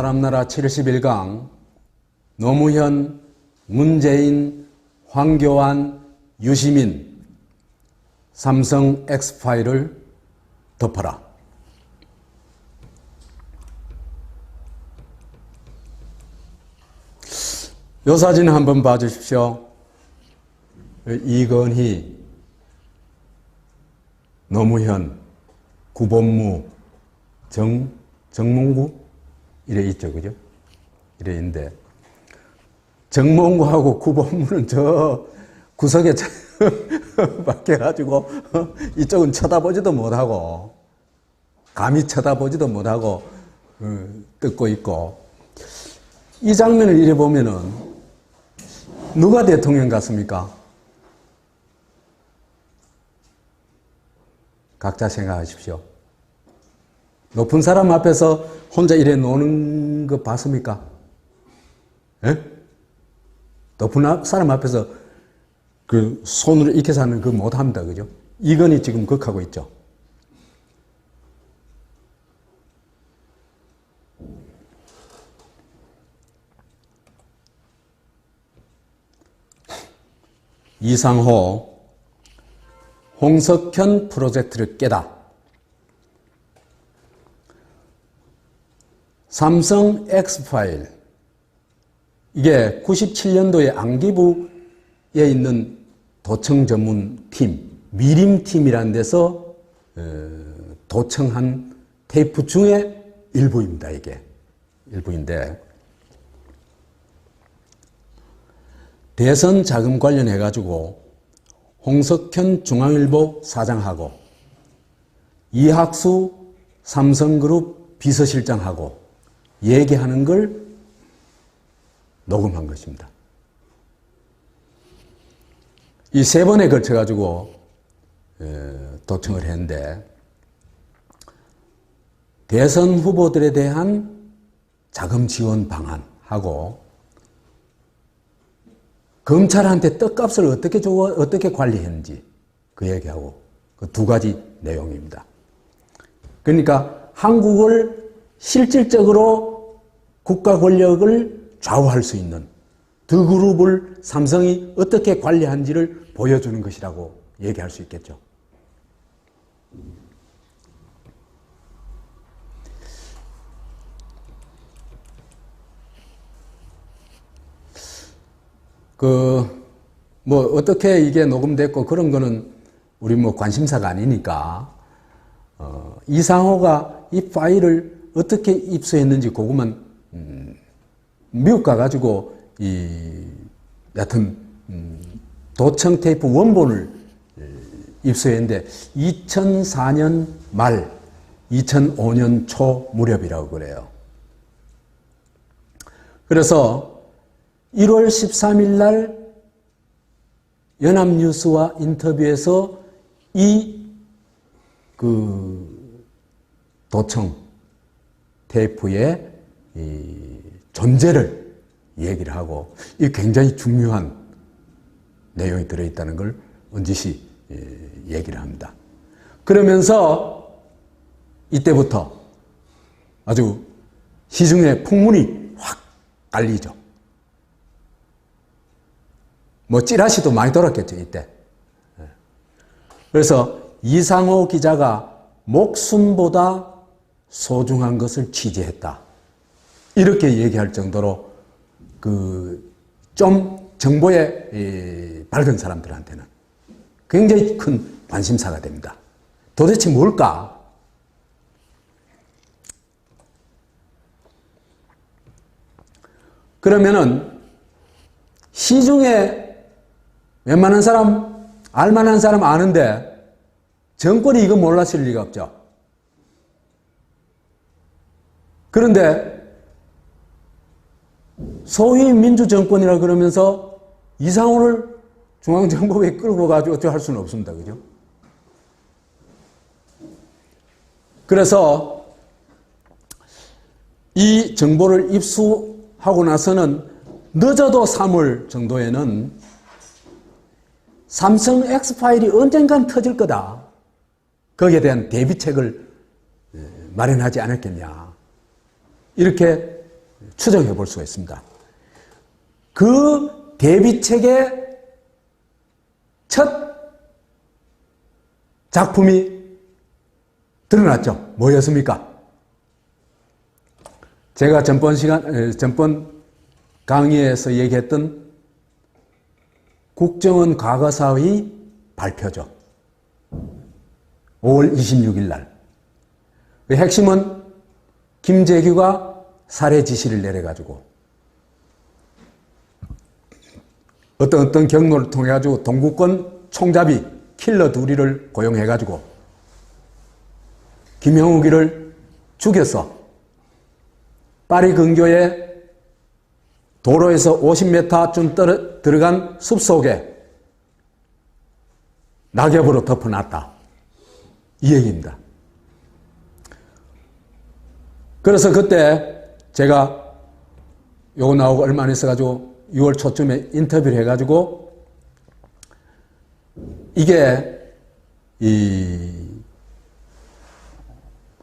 사람나라 71강 노무현, 문재인, 황교안, 유시민 삼성 X파일을 덮어라. 이 사진 한번 봐주십시오. 이건희, 노무현, 구본무, 정몽구 이래 있죠, 그죠? 이래 있는데 정몽구하고 구본무는 저 구석에 박혀가지고 이쪽은 쳐다보지도 못하고 감히 쳐다보지도 못하고 뜯고 있고, 이 장면을 이래 보면은 누가 대통령 같습니까? 각자 생각하십시오. 높은 사람 앞에서 혼자 이래 노는 거 봤습니까? 예? 높은 사람 앞에서 그 손으로 이렇게 사는 거 못합니다. 그죠? 이건희 지금 극하고 있죠. 이상호, 홍석현 프로젝트를 깨다. 삼성 X파일, 이게 97년도에 안기부에 있는 도청 전문팀, 미림팀이라는 데서 도청한 테이프 중에 일부입니다. 이게 일부인데, 대선 자금 관련해가지고 홍석현 중앙일보 사장하고 이학수 삼성그룹 비서실장하고 얘기하는 걸 녹음한 것입니다. 이 세 번에 걸쳐가지고 도청을 했는데, 대선 후보들에 대한 자금 지원 방안하고 검찰한테 떡값을 어떻게 관리했는지 그 얘기하고, 그 두 가지 내용입니다. 그러니까 한국을 실질적으로 국가 권력을 좌우할 수 있는 두 그룹을 삼성이 어떻게 관리한지를 보여주는 것이라고 얘기할 수 있겠죠. 어떻게 이게 녹음됐고 그런 거는 우리 관심사가 아니니까, 이상호가 이 파일을 어떻게 입수했는지 그것만, 미국 가가지고, 여하튼, 도청 테이프 원본을 입수했는데, 2004년 말, 2005년 초 무렵이라고 그래요. 그래서 1월 13일 날 연합뉴스와 인터뷰에서 도청 테이프의 존재를 얘기를 하고, 이 굉장히 중요한 내용이 들어있다는 걸 언지시 얘기를 합니다. 그러면서 이때부터 아주 시중에 풍문이 확 깔리죠. 찌라시도 많이 돌았겠죠, 이때. 그래서 이상호 기자가 목숨보다 소중한 것을 취재했다. 이렇게 얘기할 정도로 좀 정보에 밝은 사람들한테는 굉장히 큰 관심사가 됩니다. 도대체 뭘까? 그러면은 시중에 웬만한 사람, 알만한 사람 아는데 정권이 이거 몰랐을 리가 없죠. 그런데 소위 민주정권이라 그러면서 이상호를 중앙정보부에 끌고 가지고 어쩌고 할 수는 없습니다. 그죠? 그래서 이 정보를 입수하고 나서는 늦어도 3월 정도에는 삼성 X파일이 언젠간 터질 거다. 거기에 대한 대비책을 마련하지 않았겠냐. 이렇게 추정해 볼 수가 있습니다. 그 대비책의 첫 작품이 드러났죠. 뭐였습니까? 제가 전번 강의에서 얘기했던 국정원 과거사의 발표죠. 5월 26일 날. 그 핵심은 김재규가 살해 지시를 내려가지고 어떤 경로를 통해 가지고 동구권 총잡이 킬러 둘이를 고용해-가지고 김형욱이를 죽여서 파리 근교에 도로에서 50m쯤 들어간 숲속에 낙엽으로 덮어놨다. 이 얘기입니다. 그래서 그때 제가 요거 나오고 얼마 안 있어가지고 6월 초쯤에 인터뷰를 해가지고 이게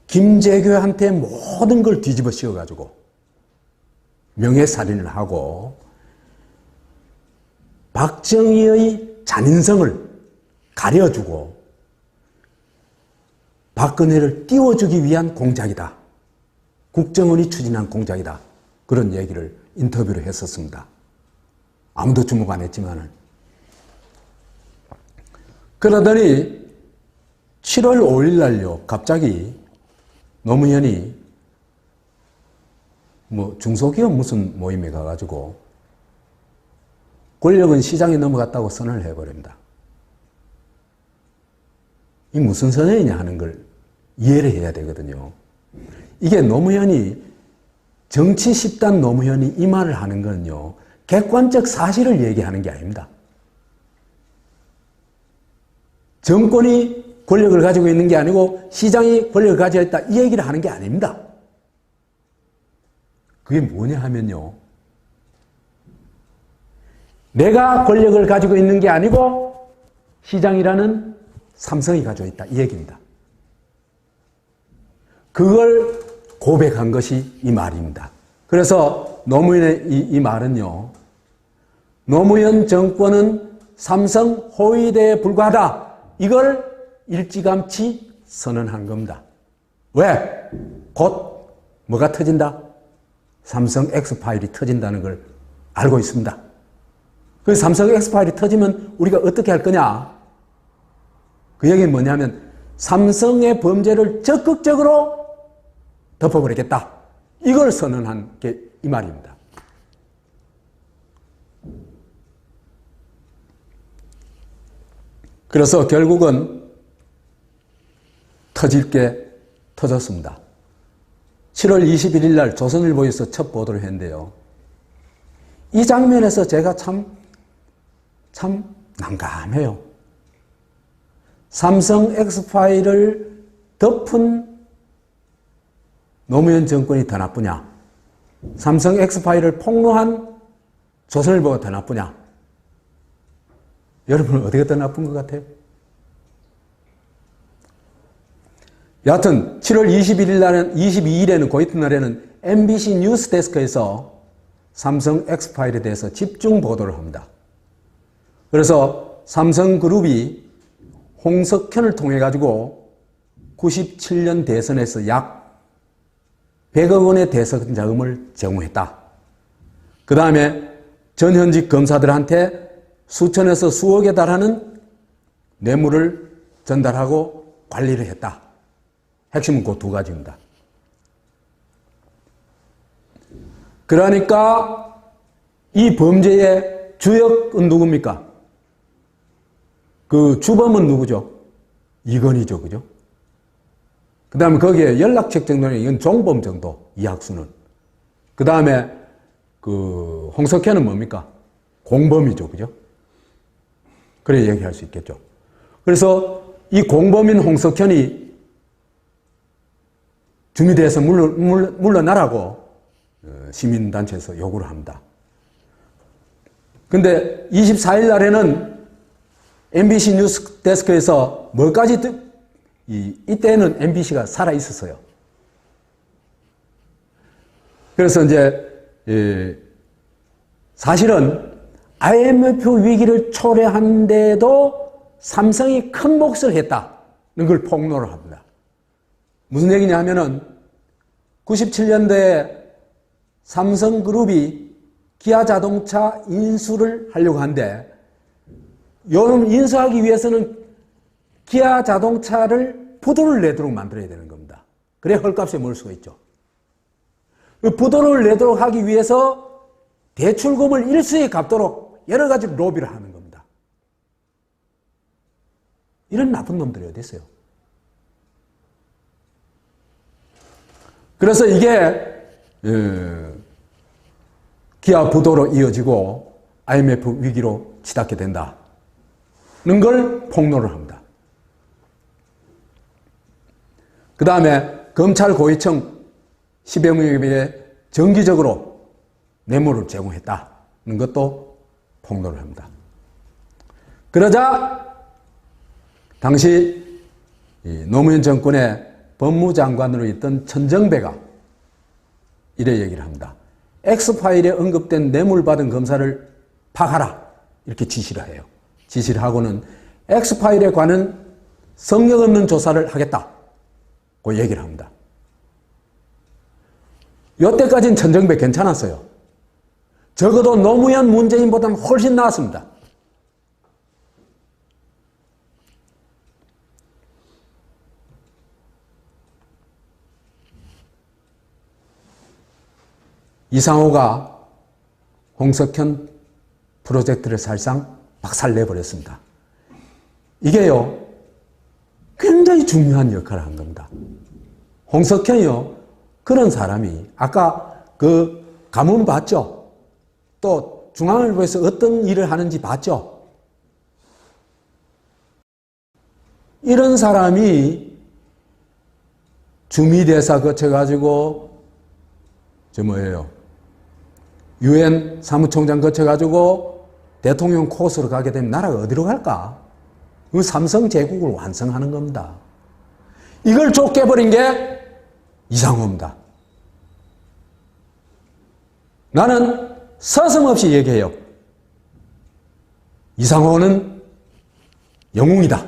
김재규한테 모든 걸 뒤집어 씌워가지고 명예살인을 하고 박정희의 잔인성을 가려주고 박근혜를 띄워주기 위한 공작이다. 국정원이 추진한 공작이다. 그런 얘기를 인터뷰를 했었습니다. 아무도 주목 안 했지만은. 그러더니 7월 5일 날요, 갑자기 노무현이 중소기업 무슨 모임에 가가지고 권력은 시장에 넘어갔다고 선언을 해버립니다. 이 무슨 선언이냐 하는 걸 이해를 해야 되거든요. 이게 노무현이 정치 집단 노무현이 이 말을 하는 건요, 객관적 사실을 얘기하는 게 아닙니다. 정권이 권력을 가지고 있는 게 아니고 시장이 권력을 가지고 있다 이 얘기를 하는 게 아닙니다. 그게 뭐냐 하면요, 내가 권력을 가지고 있는 게 아니고 시장이라는 삼성이 가지고 있다 이 얘기입니다. 그걸 고백한 것이 이 말입니다. 그래서 노무현의 이 말은요, 노무현 정권은 삼성 호위대에 불과하다. 이걸 일찌감치 선언한 겁니다. 왜? 곧 뭐가 터진다? 삼성 X파일이 터진다는 걸 알고 있습니다. 그 삼성 X파일이 터지면 우리가 어떻게 할 거냐? 그 얘기는 뭐냐면 삼성의 범죄를 적극적으로 덮어버리겠다. 이걸 선언한 게 이 말입니다. 그래서 결국은 터질 게 터졌습니다. 7월 21일 날 조선일보에서 첫 보도를 했는데요. 이 장면에서 제가 참 난감해요. 삼성 X파일을 덮은 노무현 정권이 더 나쁘냐? 삼성 X파일을 폭로한 조선일보가 더 나쁘냐? 여러분은 어디가 더 나쁜 것 같아요? 여하튼 7월 22일에는 그 이튿날에는 MBC 뉴스데스크에서 삼성 X파일에 대해서 집중 보도를 합니다. 그래서 삼성그룹이 홍석현을 통해 가지고 97년 대선에서 약 100억 원의 대선 자금을 제공했다. 그 다음에 전현직 검사들한테 수천에서 수억에 달하는 뇌물을 전달하고 관리를 했다. 핵심은 그 두 가지입니다. 그러니까 이 범죄의 주역은 누굽니까? 그 주범은 누구죠? 이건희죠, 그죠? 그 다음에 거기에 연락책 정도는 이건 종범 정도, 이학수는. 그 다음에 그 홍석현은 뭡니까? 공범이죠, 그죠? 그래 얘기할 수 있겠죠. 그래서 이 공범인 홍석현이 주미대에서 물러나라고 시민단체에서 요구를 합니다. 근데 24일 날에는 MBC 뉴스 데스크에서 뭐까지 이때는 MBC가 살아 있었어요. 그래서 이제 사실은 IMF 위기를 초래하는데도 삼성이 큰 몫을 했다는 걸 폭로를 합니다. 무슨 얘기냐 하면은 97년도에 삼성그룹이 기아자동차 인수를 하려고 하는데 요놈 인수하기 위해서는 기아자동차를 부도를 내도록 만들어야 되는 겁니다. 그래야 헐값에 몰 수가 있죠. 부도를 내도록 하기 위해서 대출금을 일수에 갚도록 여러 가지 로비를 하는 겁니다. 이런 나쁜 놈들이 어디 있어요? 그래서 이게 기아 부도로 이어지고 IMF 위기로 치닫게 된다는 걸 폭로를 합니다. 그 다음에 검찰 고위층 10여 명에게 정기적으로 뇌물을 제공했다는 것도 폭로를 합니다. 그러자 당시 노무현 정권의 법무장관으로 있던 천정배가 이래 얘기를 합니다. X파일에 언급된 뇌물받은 검사를 파하라 이렇게 지시를 해요. 지시를 하고는 X파일에 관한 성역 없는 조사를 하겠다고 얘기를 합니다. 이때까지는 천정배 괜찮았어요. 적어도 노무현 문재인보다는 훨씬 나았습니다. 이상호가 홍석현 프로젝트를 사실상 박살내버렸습니다. 이게요, 굉장히 중요한 역할을 한 겁니다. 홍석현이요, 그런 사람이, 아까 그 가문 봤죠? 또 중앙일보에서 어떤 일을 하는지 봤죠? 이런 사람이 주미대사 거쳐가지고, UN 사무총장 거쳐가지고 대통령 코스로 가게 되면 나라가 어디로 갈까? 그 삼성 제국을 완성하는 겁니다. 이걸 쫓겨버린 게 이상호입니다. 나는 서슴없이 얘기해요. 이상호는 영웅이다.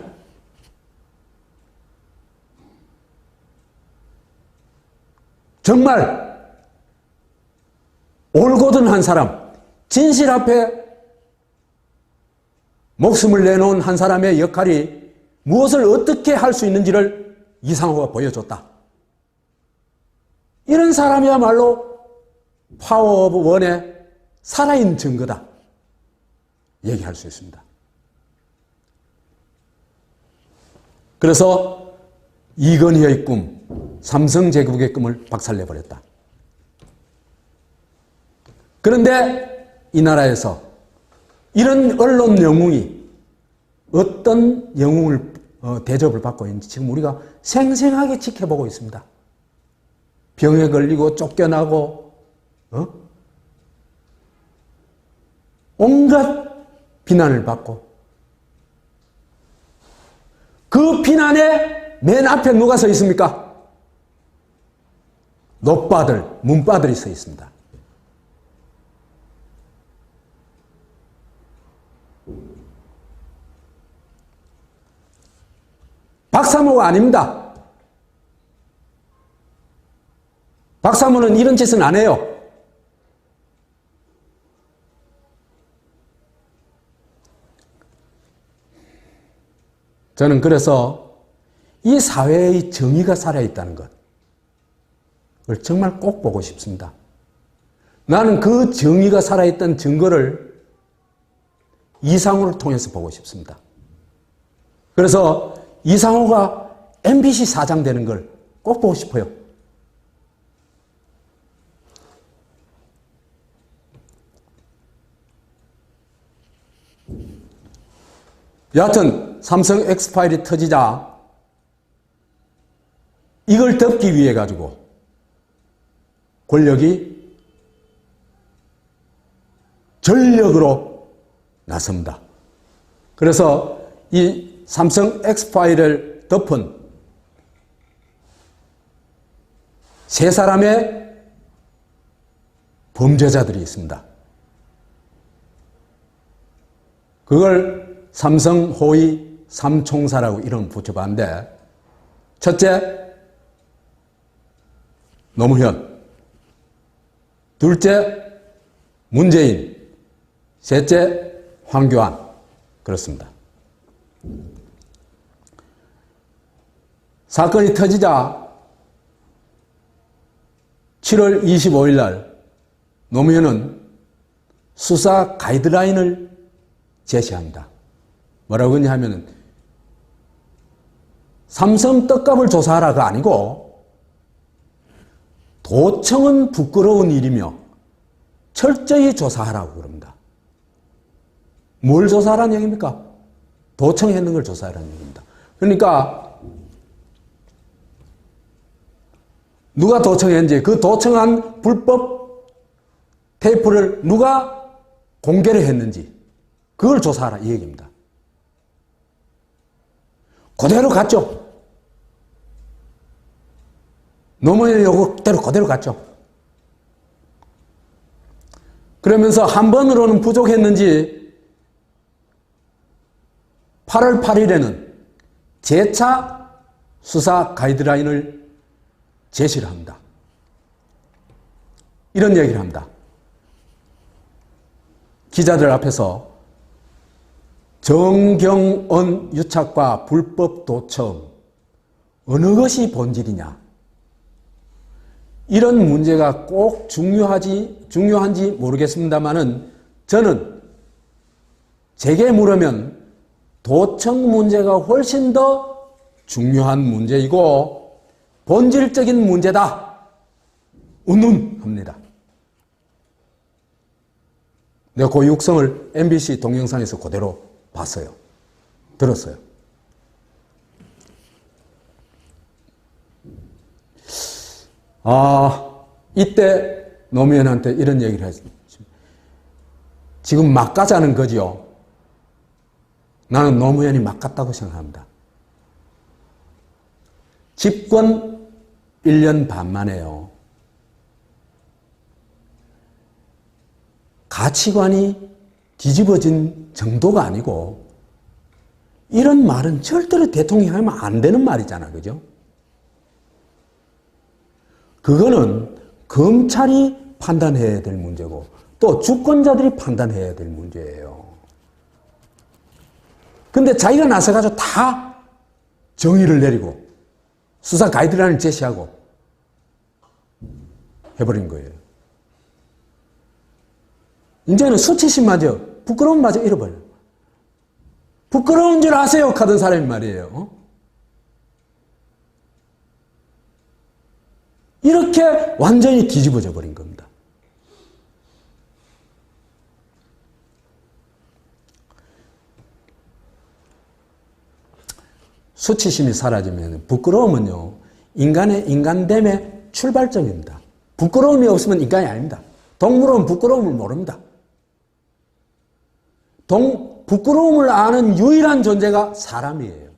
정말 올곧은 한 사람, 진실 앞에 목숨을 내놓은 한 사람의 역할이 무엇을 어떻게 할 수 있는지를 이상호가 보여줬다. 이런 사람이야말로 파워 오브 원의 살아있는 증거다. 얘기할 수 있습니다. 그래서 이건희의 꿈, 삼성제국의 꿈을 박살내버렸다. 그런데 이 나라에서 이런 언론 영웅이 어떤 영웅을 대접을 받고 있는지 지금 우리가 생생하게 지켜보고 있습니다. 병에 걸리고 쫓겨나고 온갖 비난을 받고 그 비난에 맨 앞에 누가 서 있습니까? 노빠들, 문빠들이 서 있습니다. 박사모가 아닙니다. 박사모는 이런 짓은 안 해요. 저는 그래서 이 사회의 정의가 살아있다는 것을 정말 꼭 보고 싶습니다. 나는 그 정의가 살아있던 증거를 이상호를 통해서 보고 싶습니다. 그래서 이상호가 MBC 사장 되는 걸 꼭 보고 싶어요. 여하튼 삼성 X파일이 터지자 이걸 덮기 위해 가지고 권력이 전력으로 나섭니다. 그래서 이 삼성 X파일을 덮은 세 사람의 범죄자들이 있습니다. 그걸 삼성 호위 삼총사라고 이름 붙여봤는데, 첫째 노무현, 둘째 문재인, 셋째 황교안. 그렇습니다. 사건이 터지자 7월 25일 날 노무현은 수사 가이드라인을 제시합니다. 뭐라고 하냐면 삼성 떡값을 조사하라가 아니고 도청은 부끄러운 일이며 철저히 조사하라고 그럽니다. 뭘 조사하라는 얘기입니까? 도청했는 걸 조사하라는 얘기입니다. 그러니까 누가 도청했는지, 그 도청한 불법 테이프를 누가 공개를 했는지 그걸 조사하라 이 얘기입니다. 그대로 갔죠. 노무현의 요구대로 그대로 갔죠. 그러면서 한 번으로는 부족했는지 8월 8일에는 재차 수사 가이드라인을 제시를 합니다. 이런 얘기를 합니다. 기자들 앞에서 정경원 유착과 불법 도청 어느 것이 본질이냐, 이런 문제가 꼭 중요한지 모르겠습니다만은 저는 제게 물으면 도청 문제가 훨씬 더 중요한 문제이고 본질적인 문제다. 운운합니다. 내가 그 육성을 MBC 동영상에서 그대로 봤어요. 들었어요. 이때 노무현한테 이런 얘기를 했습니다. 지금 막 가자는 거지요. 나는 노무현이 막 갔다고 생각합니다. 집권 1년 반 만에요. 가치관이 뒤집어진 정도가 아니고, 이런 말은 절대로 대통령이 하면 안 되는 말이잖아. 그죠? 그거는 검찰이 판단해야 될 문제고 또 주권자들이 판단해야 될 문제예요. 근데 자기가 나서가지고 다 정의를 내리고 수사 가이드라인을 제시하고 해버린 거예요. 이제는 수치심마저, 부끄러움마저 잃어버려요. 부끄러운 줄 아세요? 하던 사람이 말이에요. 이렇게 완전히 뒤집어져 버린 겁니다. 수치심이 사라지면 부끄러움은요, 인간의 인간됨의 출발점입니다. 부끄러움이 없으면 인간이 아닙니다. 동물은 부끄러움을 모릅니다. 부끄러움을 아는 유일한 존재가 사람이에요.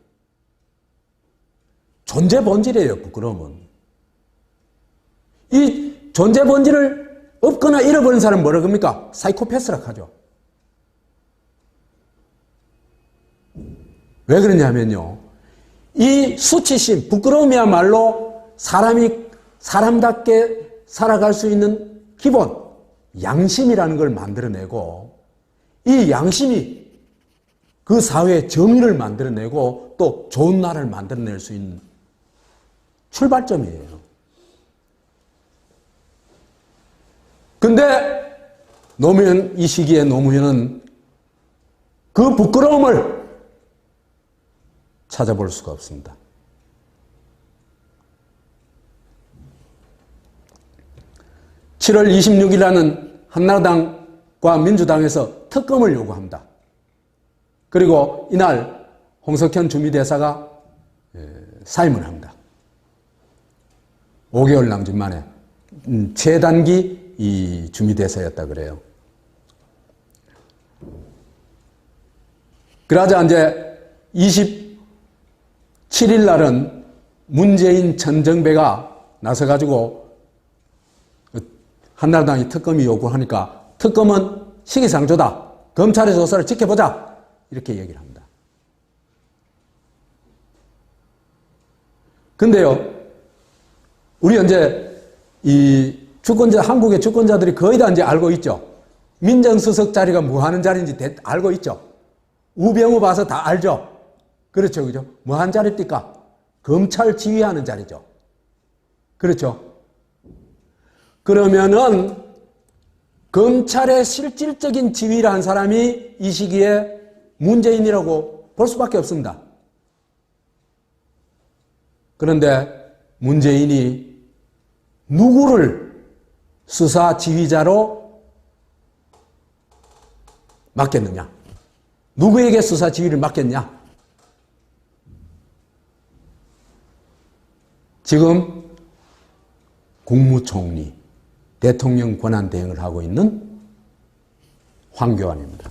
존재 본질이에요, 부끄러움은. 이 존재 본질을 없거나 잃어버린 사람은 뭐라고 합니까? 사이코패스라고 하죠. 왜 그러냐면요, 이 수치심, 부끄러움이야말로 사람이 사람답게 살아갈 수 있는 기본 양심이라는 걸 만들어내고, 이 양심이 그 사회의 정의를 만들어내고 또 좋은 나라를 만들어낼 수 있는 출발점이에요. 근데 이 시기에 노무현은 그 부끄러움을 찾아볼 수가 없습니다. (7월 26일) 날은 한나라당과 민주당에서 특검을 요구합니다. 그리고 이날 홍석현 주미대사가 사임을 합니다. 5개월 남짓 만에 최단기 이 주미대사였다 그래요. 그러자 이제 27일 날은 문재인 천정배가 나서가지고 한나라당이 특검이 요구하니까 특검은 시기상조다. 검찰의 조사를 지켜보자. 이렇게 얘기를 합니다. 근데요, 우리 현재 이 주권자, 한국의 주권자들이 거의 다 이제 알고 있죠. 민정수석 자리가 뭐 하는 자리인지 알고 있죠. 우병우 봐서 다 알죠. 그렇죠. 그죠? 뭐 하는 자리입니까? 검찰 지휘하는 자리죠. 그렇죠. 그러면은 검찰의 실질적인 지휘를 한 사람이 이 시기에 문재인이라고 볼 수밖에 없습니다. 그런데 문재인이 누구를 수사 지휘자로 맡겼느냐? 누구에게 수사 지휘를 맡겼냐? 지금 국무총리, 대통령 권한 대행을 하고 있는 황교안입니다.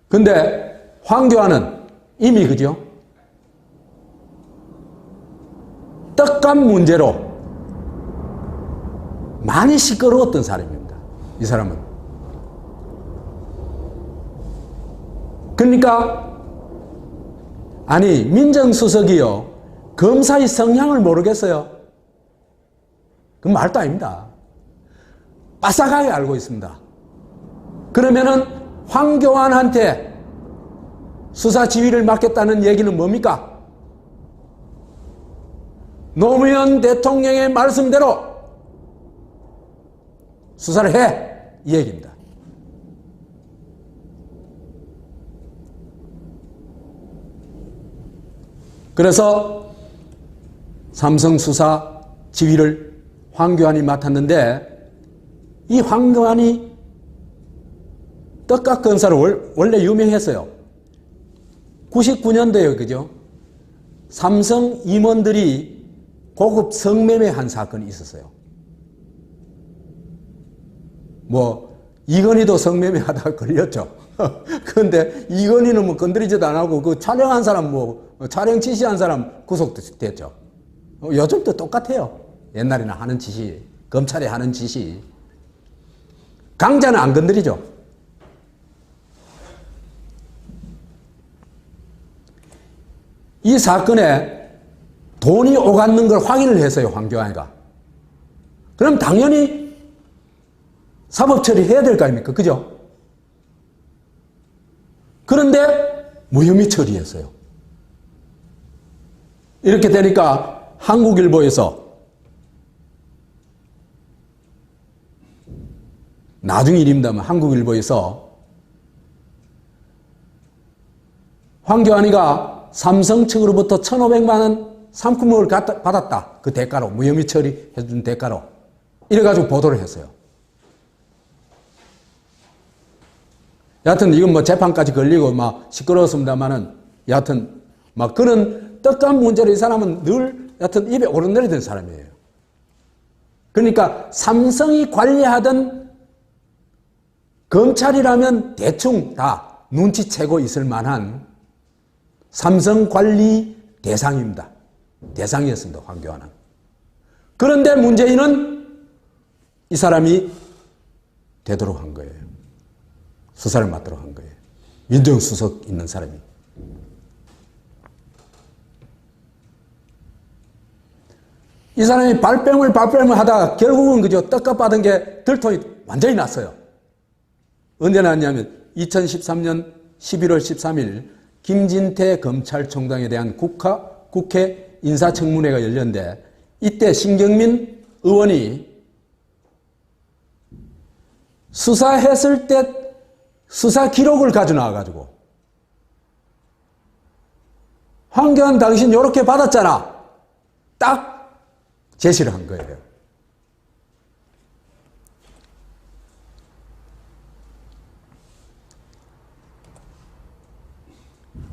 근데 황교안은 이미 그죠? 떡값 문제로 많이 시끄러웠던 사람입니다. 이 사람은. 그러니까 아니 민정수석이요. 검사의 성향을 모르겠어요. 그건 말도 아닙니다. 빠삭하게 알고 있습니다. 그러면은 황교안한테 수사 지휘를 맡겼다는 얘기는 뭡니까? 노무현 대통령의 말씀대로 수사를 해! 이 얘기입니다. 그래서 삼성 수사 지휘를 황교안이 맡았는데 이 황교안이 떡값 검사로 원래 유명했어요. 99년도에 그죠? 삼성 임원들이 고급 성매매한 사건이 있었어요. 뭐 이건희도 성매매하다가 걸렸죠. 그런데 이건희는 뭐 건드리지도 안 하고 그 촬영한 사람 뭐 촬영 지시한 사람 구속됐죠. 요즘도 똑같아요. 옛날에는 하는 짓이, 검찰이 하는 짓이. 강자는 안 건드리죠. 이 사건에 돈이 오갔는 걸 확인을 했어요, 황교안이가. 그럼 당연히 사법 처리해야 될 거 아닙니까? 그죠? 그런데 무혐의 처리했어요. 이렇게 되니까 한국일보에서 나중 일입니다만 한국일보에서 황교안이가 삼성 측으로부터 1,500만 원 상품을 받았다. 그 대가로 무혐의 처리해준 대가로 이래가지고 보도를 했어요. 여하튼 이건 뭐 재판까지 걸리고 막 시끄러웠습니다만은 여하튼 막 그런 떡값 문제로 이 사람은 늘 여하튼 입에 오르내리던 사람이에요. 그러니까 삼성이 관리하던 검찰이라면 대충 다 눈치채고 있을 만한 삼성 관리 대상입니다. 대상이었습니다. 황교안은. 그런데 문재인은 이 사람이 되도록 한 거예요. 수사를 맡도록 한 거예요. 민정수석 있는 사람이. 이 사람이 발뺌을 하다가 결국은 그저 떡값 받은 게 들통이 완전히 났어요. 언제 났냐면 2013년 11월 13일 김진태 검찰총장에 대한 국회 인사청문회가 열렸는데 이때 신경민 의원이 수사했을 때 수사 기록을 가져 나와가지고 황교안 당신 요렇게 받았잖아. 딱 제시를 한 거예요.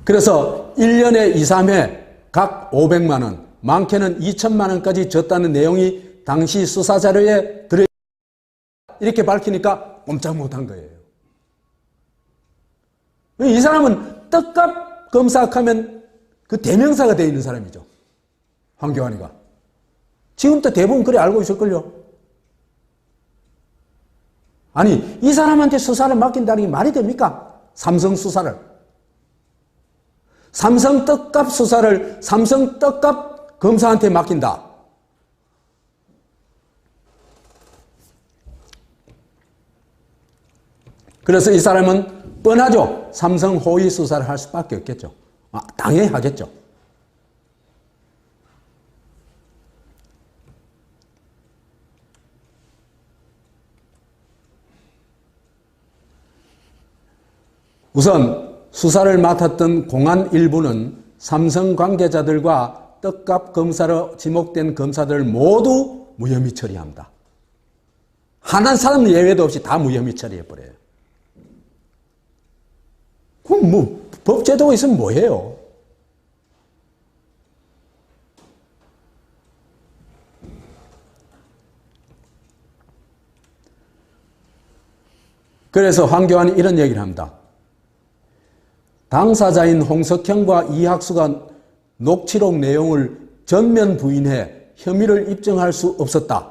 그래서 1년에 2, 3회 각 500만 원, 많게는 2천만 원까지 줬다는 내용이 당시 수사 자료에 들어 이렇게 밝히니까 꼼짝 못한 거예요. 이 사람은 떡값 검사하면 그 대명사가 되어 있는 사람이죠. 황교안이가. 지금도 대부분 그래 알고 있을걸요. 아니, 이 사람한테 수사를 맡긴다는 게 말이 됩니까? 삼성 수사를. 삼성 떡값 수사를 삼성 떡값 검사한테 맡긴다. 그래서 이 사람은 뻔하죠. 삼성 호의 수사를 할 수밖에 없겠죠. 당연히 하겠죠. 우선 수사를 맡았던 공안 일부는 삼성 관계자들과 떡값 검사로 지목된 검사들을 모두 무혐의 처리합니다. 한 사람 예외도 없이 다 무혐의 처리해버려요. 그럼 뭐 법제도가 있으면 뭐해요? 그래서 황교안이 이런 얘기를 합니다. 당사자인 홍석현과 이학수가 녹취록 내용을 전면 부인해 혐의를 입증할 수 없었다.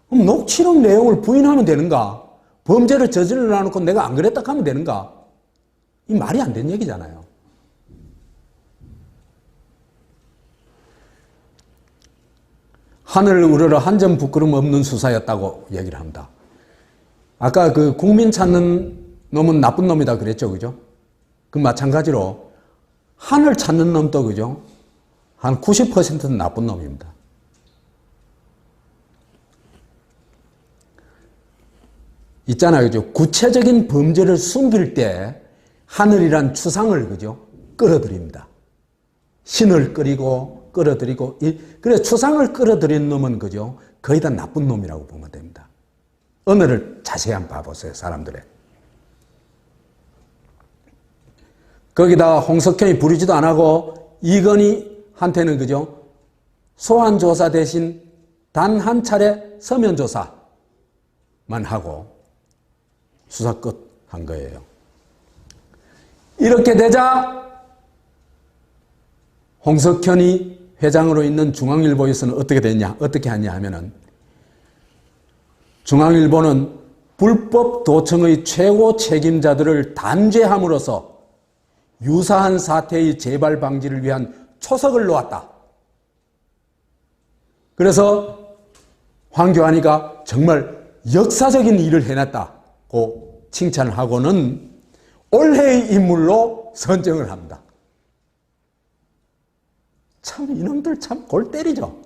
그럼 녹취록 내용을 부인하면 되는가? 범죄를 저질러 놓고 내가 안 그랬다 하면 되는가? 이 말이 안 되는 얘기잖아요. 하늘을 우러러 한 점 부끄럼 없는 수사였다고 얘기를 합니다. 아까 그 국민 찾는 놈은 나쁜 놈이다 그랬죠, 그죠? 그 마찬가지로 하늘 찾는 놈도 그죠? 한 90%는 나쁜 놈입니다. 있잖아요, 그죠? 구체적인 범죄를 숨길 때 하늘이란 추상을 그죠? 끌어들입니다. 신을 끌어들이고, 그래서 추상을 끌어들인 놈은 그죠? 거의 다 나쁜 놈이라고 보면 됩니다. 언어를 자세히 한번 봐보세요, 사람들의. 거기다 홍석현이 부르지도 안 하고 이건희한테는 그죠? 소환조사 대신 단 한 차례 서면조사만 하고 수사 끝 한 거예요. 이렇게 되자 홍석현이 회장으로 있는 중앙일보에서는 어떻게 하냐 하면은 중앙일보는 불법 도청의 최고 책임자들을 단죄함으로써 유사한 사태의 재발 방지를 위한 초석을 놓았다. 그래서 황교안이가 정말 역사적인 일을 해냈다고 칭찬을 하고는 올해의 인물로 선정을 합니다. 참 이놈들 참 골 때리죠.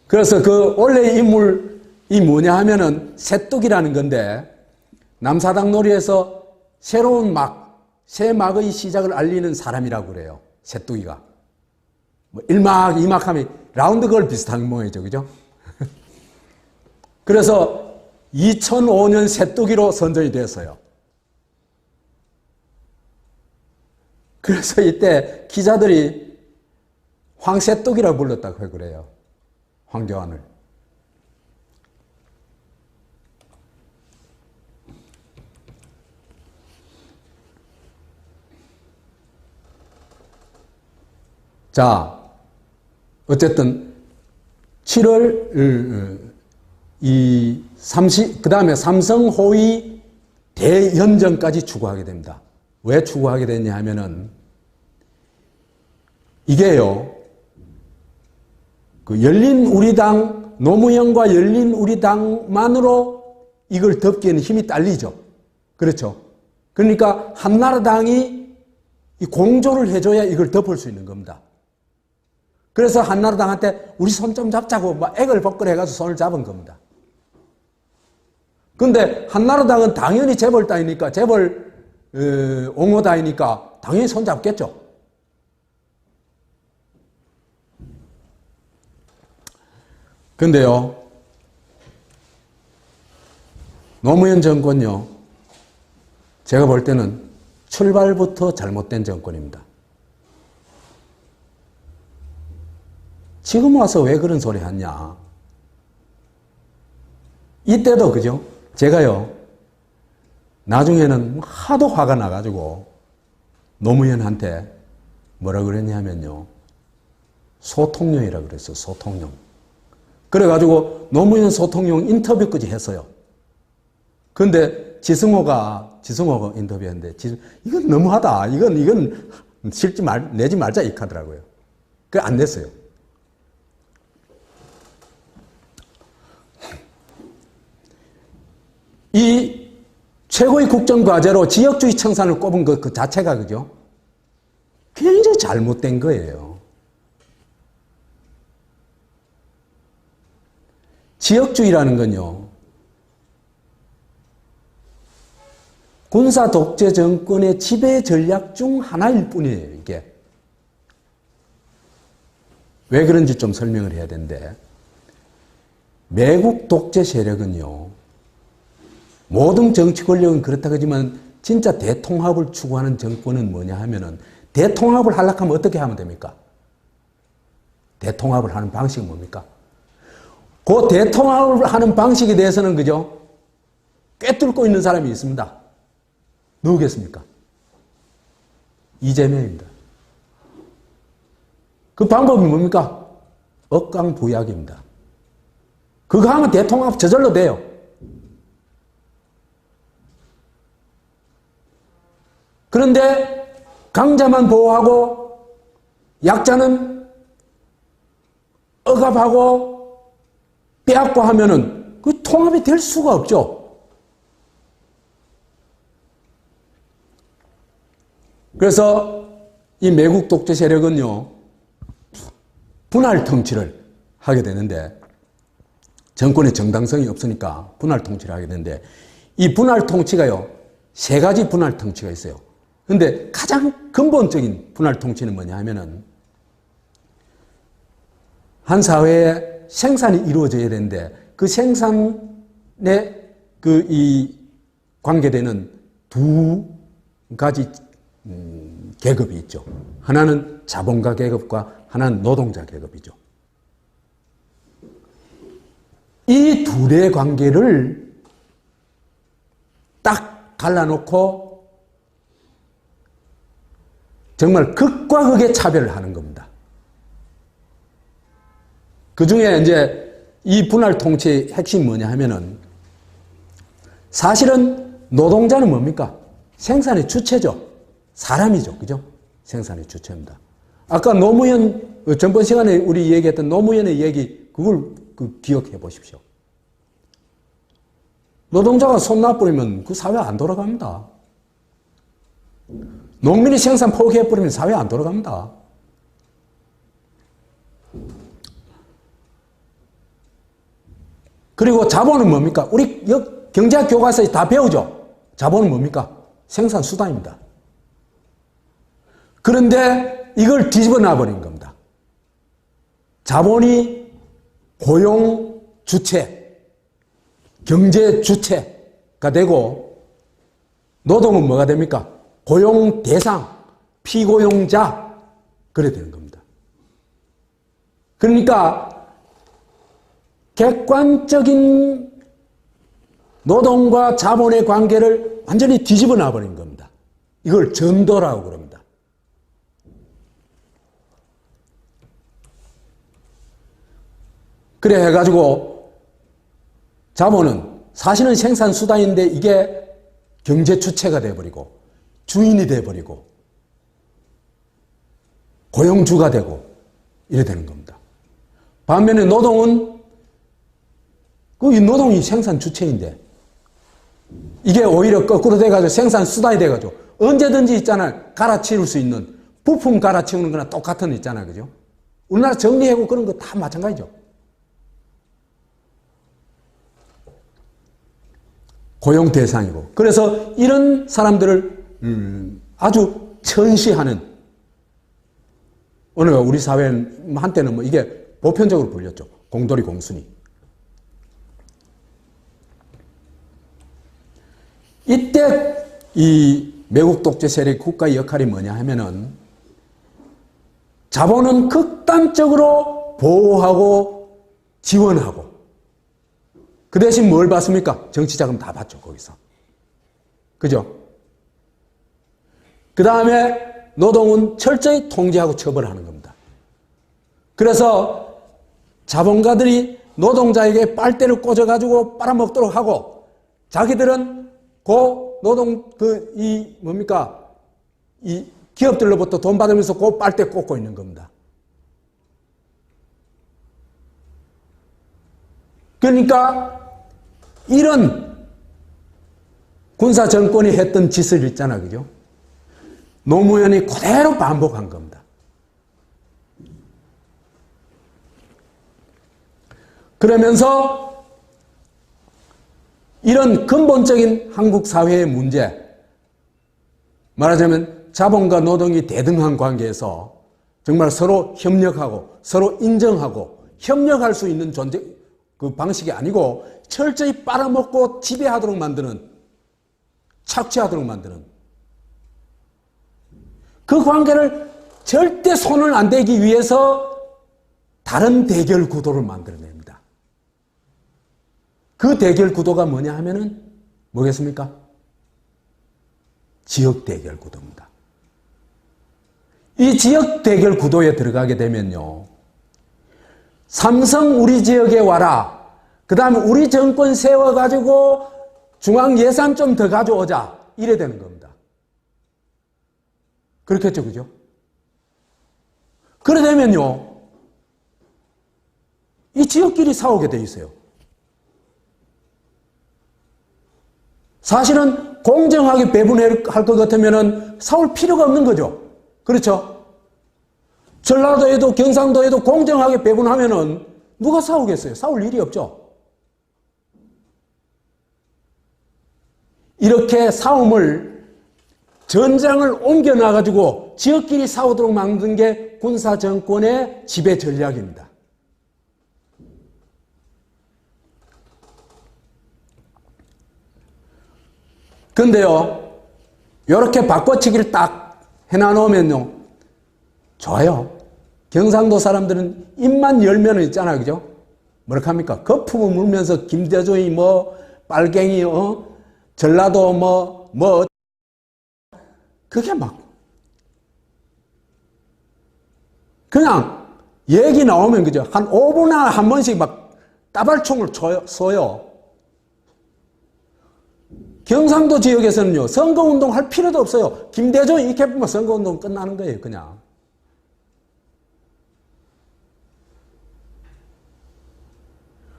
그래서 그 올해의 인물이 뭐냐 하면은 새뚝이라는 건데 남사당 놀이에서 새로운 새 막의 시작을 알리는 사람이라고 그래요. 새뚝이가. 뭐 1막, 2막 하면 라운드 걸 비슷한 모양이죠. 그죠? 그래서 2005년 새뚝이로 선정이 됐어요. 그래서 이때 기자들이 황새뚝이라고 불렀다고 그래요. 황교안을. 자, 어쨌든 7월 그 다음에 삼성 호위 대연정까지 추구하게 됩니다. 왜 추구하게 됐냐 하면은 이게요, 그 열린우리당, 노무현과 열린우리당만으로 이걸 덮기에는 힘이 딸리죠. 그렇죠. 그러니까 한나라당이 이 공조를 해줘야 이걸 덮을 수 있는 겁니다. 그래서 한나라당한테 우리 손 좀 잡자고 막 액을 벗걸해가지고 손을 잡은 겁니다. 근데 한나라당은 당연히 재벌 따위니까, 재벌 옹호 따위니까 당연히 손 잡겠죠. 근데요, 노무현 정권요, 제가 볼 때는 출발부터 잘못된 정권입니다. 지금 와서 왜 그런 소리 하냐. 이때도 그죠? 제가요, 나중에는 하도 화가 나가지고 노무현한테 뭐라 그랬냐면요, 소통령이라고 그랬어요. 소통령. 그래가지고 노무현 소통용 인터뷰까지 했어요. 그런데 지승호가 인터뷰했는데, 이건 너무하다. 이건 내지 말자, 이 카더라고요. 그래, 안 냈어요. 이 최고의 국정과제로 지역주의 청산을 꼽은 그 자체가, 그죠? 굉장히 잘못된 거예요. 지역주의라는 건요, 군사 독재 정권의 지배 전략 중 하나일 뿐이에요, 이게. 왜 그런지 좀 설명을 해야 되는데, 매국 독재 세력은요, 모든 정치 권력은 그렇다고 하지만 진짜 대통합을 추구하는 정권은 뭐냐 하면은, 대통합을 하려고 하면 어떻게 하면 됩니까? 대통합을 하는 방식은 뭡니까? 그 대통합을 하는 방식에 대해서는, 그죠? 꿰뚫고 있는 사람이 있습니다. 누구겠습니까? 이재명입니다. 그 방법이 뭡니까? 억강부약입니다. 그거 하면 대통합 저절로 돼요. 그런데 강자만 보호하고 약자는 억압하고 빼앗고 하면은 그 통합이 될 수가 없죠. 그래서 이 매국 독재 세력은요, 분할 통치를 하게 되는데, 정권의 정당성이 없으니까 분할 통치를 하게 되는데, 이 분할 통치가요, 세 가지 분할 통치가 있어요. 근데 가장 근본적인 분할 통치는 뭐냐 하면은, 한 사회에 생산이 이루어져야 되는데, 그 생산에 관계되는 두 가지 계급이 있죠. 하나는 자본가 계급과 하나는 노동자 계급이죠. 이 둘의 관계를 딱 갈라놓고 정말 극과 극의 차별을 하는 겁니다. 그 중에 이제 이 분할 통치의 핵심이 뭐냐 하면은, 사실은 노동자는 뭡니까? 생산의 주체죠. 사람이죠. 그죠? 생산의 주체입니다. 아까 노무현, 전번 시간에 우리 얘기했던 노무현의 얘기, 그걸 기억해 보십시오. 노동자가 손 놔버리면 그 사회 안 돌아갑니다. 농민이 생산 포기해버리면 사회 안 돌아갑니다. 그리고 자본은 뭡니까? 우리 경제학 교과서에 다 배우죠? 자본은 뭡니까? 생산 수단입니다. 그런데 이걸 뒤집어 놔버린 겁니다. 자본이 고용 주체, 경제 주체가 되고, 노동은 뭐가 됩니까? 고용 대상, 피고용자, 그래 되는 겁니다. 그러니까 객관적인 노동과 자본의 관계를 완전히 뒤집어 놔버린 겁니다. 이걸 전도라고 그럽니다. 그래 해가지고 자본은 사실은 생산수단인데 이게 경제 주체가 돼버리고 주인이 돼버리고 고용주가 되고 이래 되는 겁니다. 반면에 노동은 이 노동이 생산 주체인데 이게 오히려 거꾸로 돼가지고 생산수단이 돼가지고 언제든지 있잖아요. 갈아치울 수 있는 부품 갈아치우는 거나 똑같은 있잖아요. 그죠? 우리나라 정리해고 그런 거 다 마찬가지죠. 고용 대상이고. 그래서 이런 사람들을 아주 천시하는, 어느 우리 사회는 한때는 뭐 이게 보편적으로 불렸죠. 공돌이 공순이. 이때 이 매국 독재 세력 국가의 역할이 뭐냐 하면은, 자본은 극단적으로 보호하고 지원하고, 그 대신 뭘 받습니까? 정치자금 다 받죠, 거기서. 그죠? 그 다음에 노동은 철저히 통제하고 처벌하는 겁니다. 그래서 자본가들이 노동자에게 빨대를 꽂아가지고 빨아먹도록 하고, 자기들은 이 기업들로부터 돈 받으면서 그 빨대 꽂고 있는 겁니다. 그러니까 이런 군사 정권이 했던 짓을 있잖아, 그죠? 노무현이 그대로 반복한 겁니다. 그러면서 이런 근본적인 한국 사회의 문제, 말하자면 자본과 노동이 대등한 관계에서 정말 서로 협력하고 서로 인정하고 협력할 수 있는 존재, 그 방식이 아니고 철저히 빨아먹고 지배하도록 만드는, 착취하도록 만드는 그 관계를 절대 손을 안 대기 위해서 다른 대결 구도를 만들어냅니다. 그 대결 구도가 뭐냐 하면은 뭐겠습니까? 지역 대결 구도입니다. 이 지역 대결 구도에 들어가게 되면요, 삼성 우리 지역에 와라, 그 다음에 우리 정권 세워가지고 중앙 예산 좀 더 가져오자, 이래 되는 겁니다. 그렇겠죠, 그죠? 그래 되면요, 이 지역끼리 싸우게 돼 있어요. 사실은 공정하게 배분할 것 같으면 싸울 필요가 없는 거죠. 그렇죠? 전라도에도 경상도에도 공정하게 배분하면은 누가 싸우겠어요? 싸울 일이 없죠. 이렇게 싸움을, 전장을 옮겨놔가지고 지역끼리 싸우도록 만든 게 군사정권의 지배 전략입니다. 근데요, 이렇게 바꿔치기를 딱 해놔놓으면요, 좋아요. 경상도 사람들은 입만 열면은 있잖아요, 그죠? 뭐라 합니까? 거품을 물면서 김대중이 빨갱이, 전라도 그게 막, 그냥 얘기 나오면, 그죠? 한 5분에 한 번씩 막 따발총을 쏘요. 경상도 지역에서는요, 선거운동 할 필요도 없어요. 김대중 이렇게 보면 선거운동 끝나는 거예요, 그냥.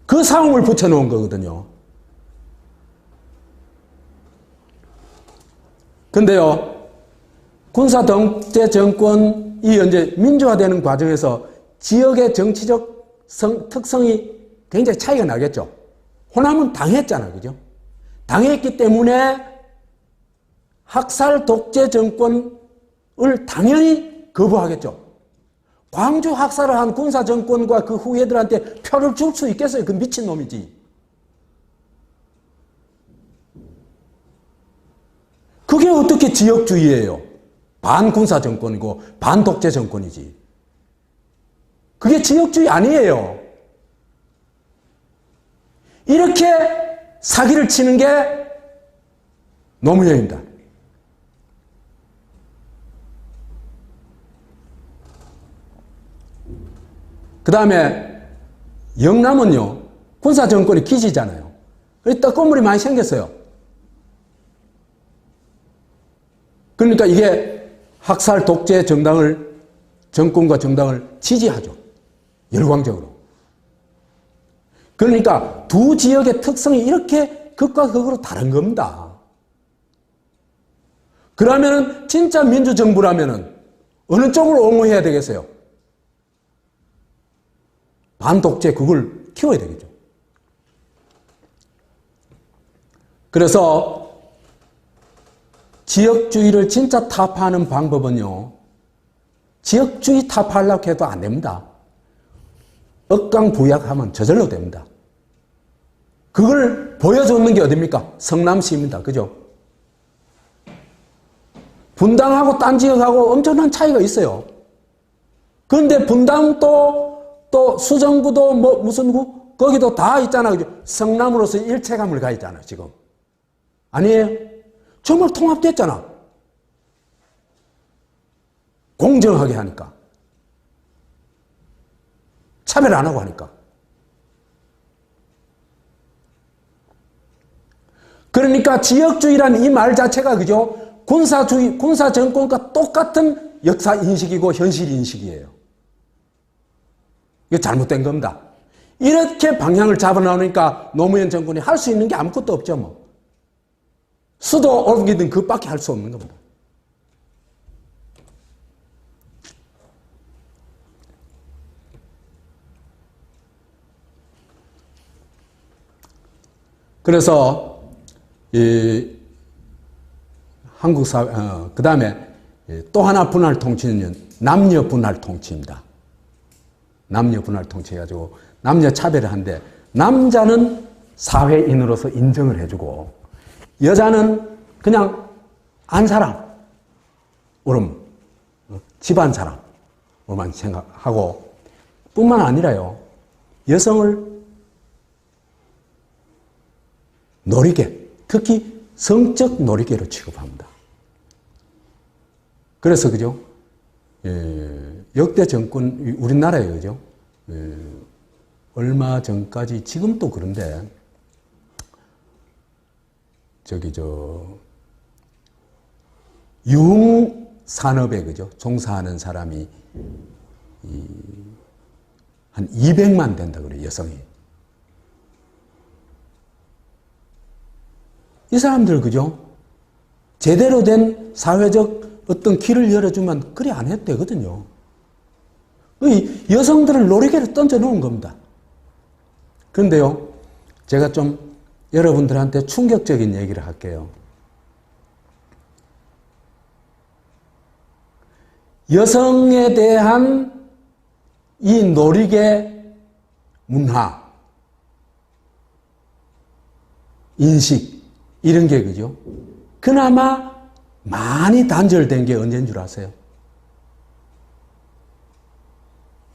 그 상황을 붙여놓은 거거든요. 근데요, 군사 독재 정권이 이제 민주화되는 과정에서 지역의 정치적 특성이 굉장히 차이가 나겠죠. 호남은 당했잖아요, 그죠? 당했기 때문에 학살 독재 정권을 당연히 거부하겠죠. 광주 학살을 한 군사 정권과 그 후예들한테 표를 줄 수 있겠어요? 그 미친놈이지. 그게 어떻게 지역주의예요? 반군사 정권이고 반독재 정권이지. 그게 지역주의 아니에요. 이렇게 사기를 치는 게 노무현입니다. 그 다음에 영남은요, 군사 정권이 기지잖아요. 그래서 떡고물이 많이 생겼어요. 그러니까 이게 학살 독재 정권과 정당을 지지하죠. 열광적으로. 그러니까 두 지역의 특성이 이렇게 극과 극으로 다른 겁니다. 그러면은 진짜 민주정부라면은 어느 쪽을 옹호해야 되겠어요? 반독재 그걸 키워야 되겠죠. 그래서 지역주의를 진짜 타파하는 방법은요, 지역주의 타파하려고 해도 안 됩니다. 억강부약하면 저절로 됩니다. 그걸 보여주는 게 어딥니까? 성남시입니다. 그죠? 분당하고 딴 지역하고 엄청난 차이가 있어요. 그런데 분당도 또 수정구도 무슨 구? 거기도 다 있잖아요. 그죠? 성남으로서 일체감을 가했잖아요, 지금. 아니에요? 정말 통합됐잖아. 공정하게 하니까. 차별 안 하고 하니까. 그러니까 지역주의라는 이 말 자체가 그죠? 군사주의, 군사정권과 똑같은 역사 인식이고 현실 인식이에요. 이거 잘못된 겁니다. 이렇게 방향을 잡아나오니까 노무현 정권이 할 수 있는 게 아무것도 없죠, 뭐. 수도 옮기든 그밖에 할 수 없는 겁니다. 그래서 이 한국 사회, 그 다음에 또 하나 분할 통치는 남녀 분할 통치입니다. 남녀 분할 통치해가지고 남녀 차별을 한데 남자는 사회인으로서 인정을 해주고 여자는 그냥 안 사람, 오름, 집안 사람으로만 생각하고 뿐만 아니라요, 여성을 놀이개, 특히 성적 놀이개로 취급합니다. 그래서 그죠? 역대 정권, 우리나라에 그죠? 얼마 전까지, 지금도 그런데, 유흥산업에 그죠? 종사하는 사람이 한 200만 된다 그래요, 여성이. 이 사람들 그죠? 제대로 된 사회적 어떤 길을 열어주면 그리 안 했대거든요. 이 여성들을 놀이개로 던져놓은 겁니다. 그런데요, 제가 좀 여러분들한테 충격적인 얘기를 할게요. 여성에 대한 이 놀이개 문화, 인식, 이런 게 그죠? 그나마 많이 단절된 게 언제인 줄 아세요?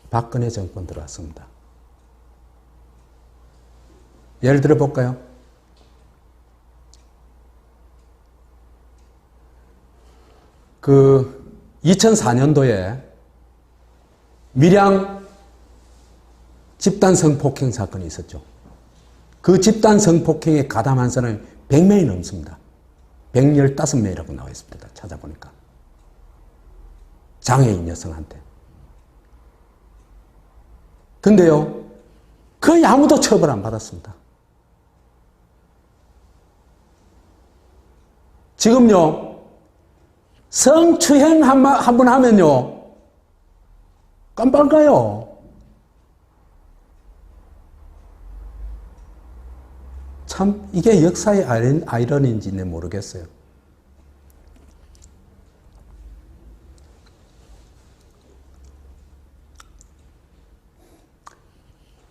박근혜 정권 들어왔습니다. 예를 들어 볼까요? 그 2004년도에 밀양 집단 성폭행 사건이 있었죠. 그 집단 성폭행에 가담한 사람이 100명이 넘습니다. 115명이라고 나와 있습니다. 찾아보니까. 장애인 여성한테. 근데요, 거의 아무도 처벌 안 받았습니다. 지금요, 성추행 한 번 하면요, 깜빡 가요. 참, 이게 역사의 아이러니인지는 모르겠어요.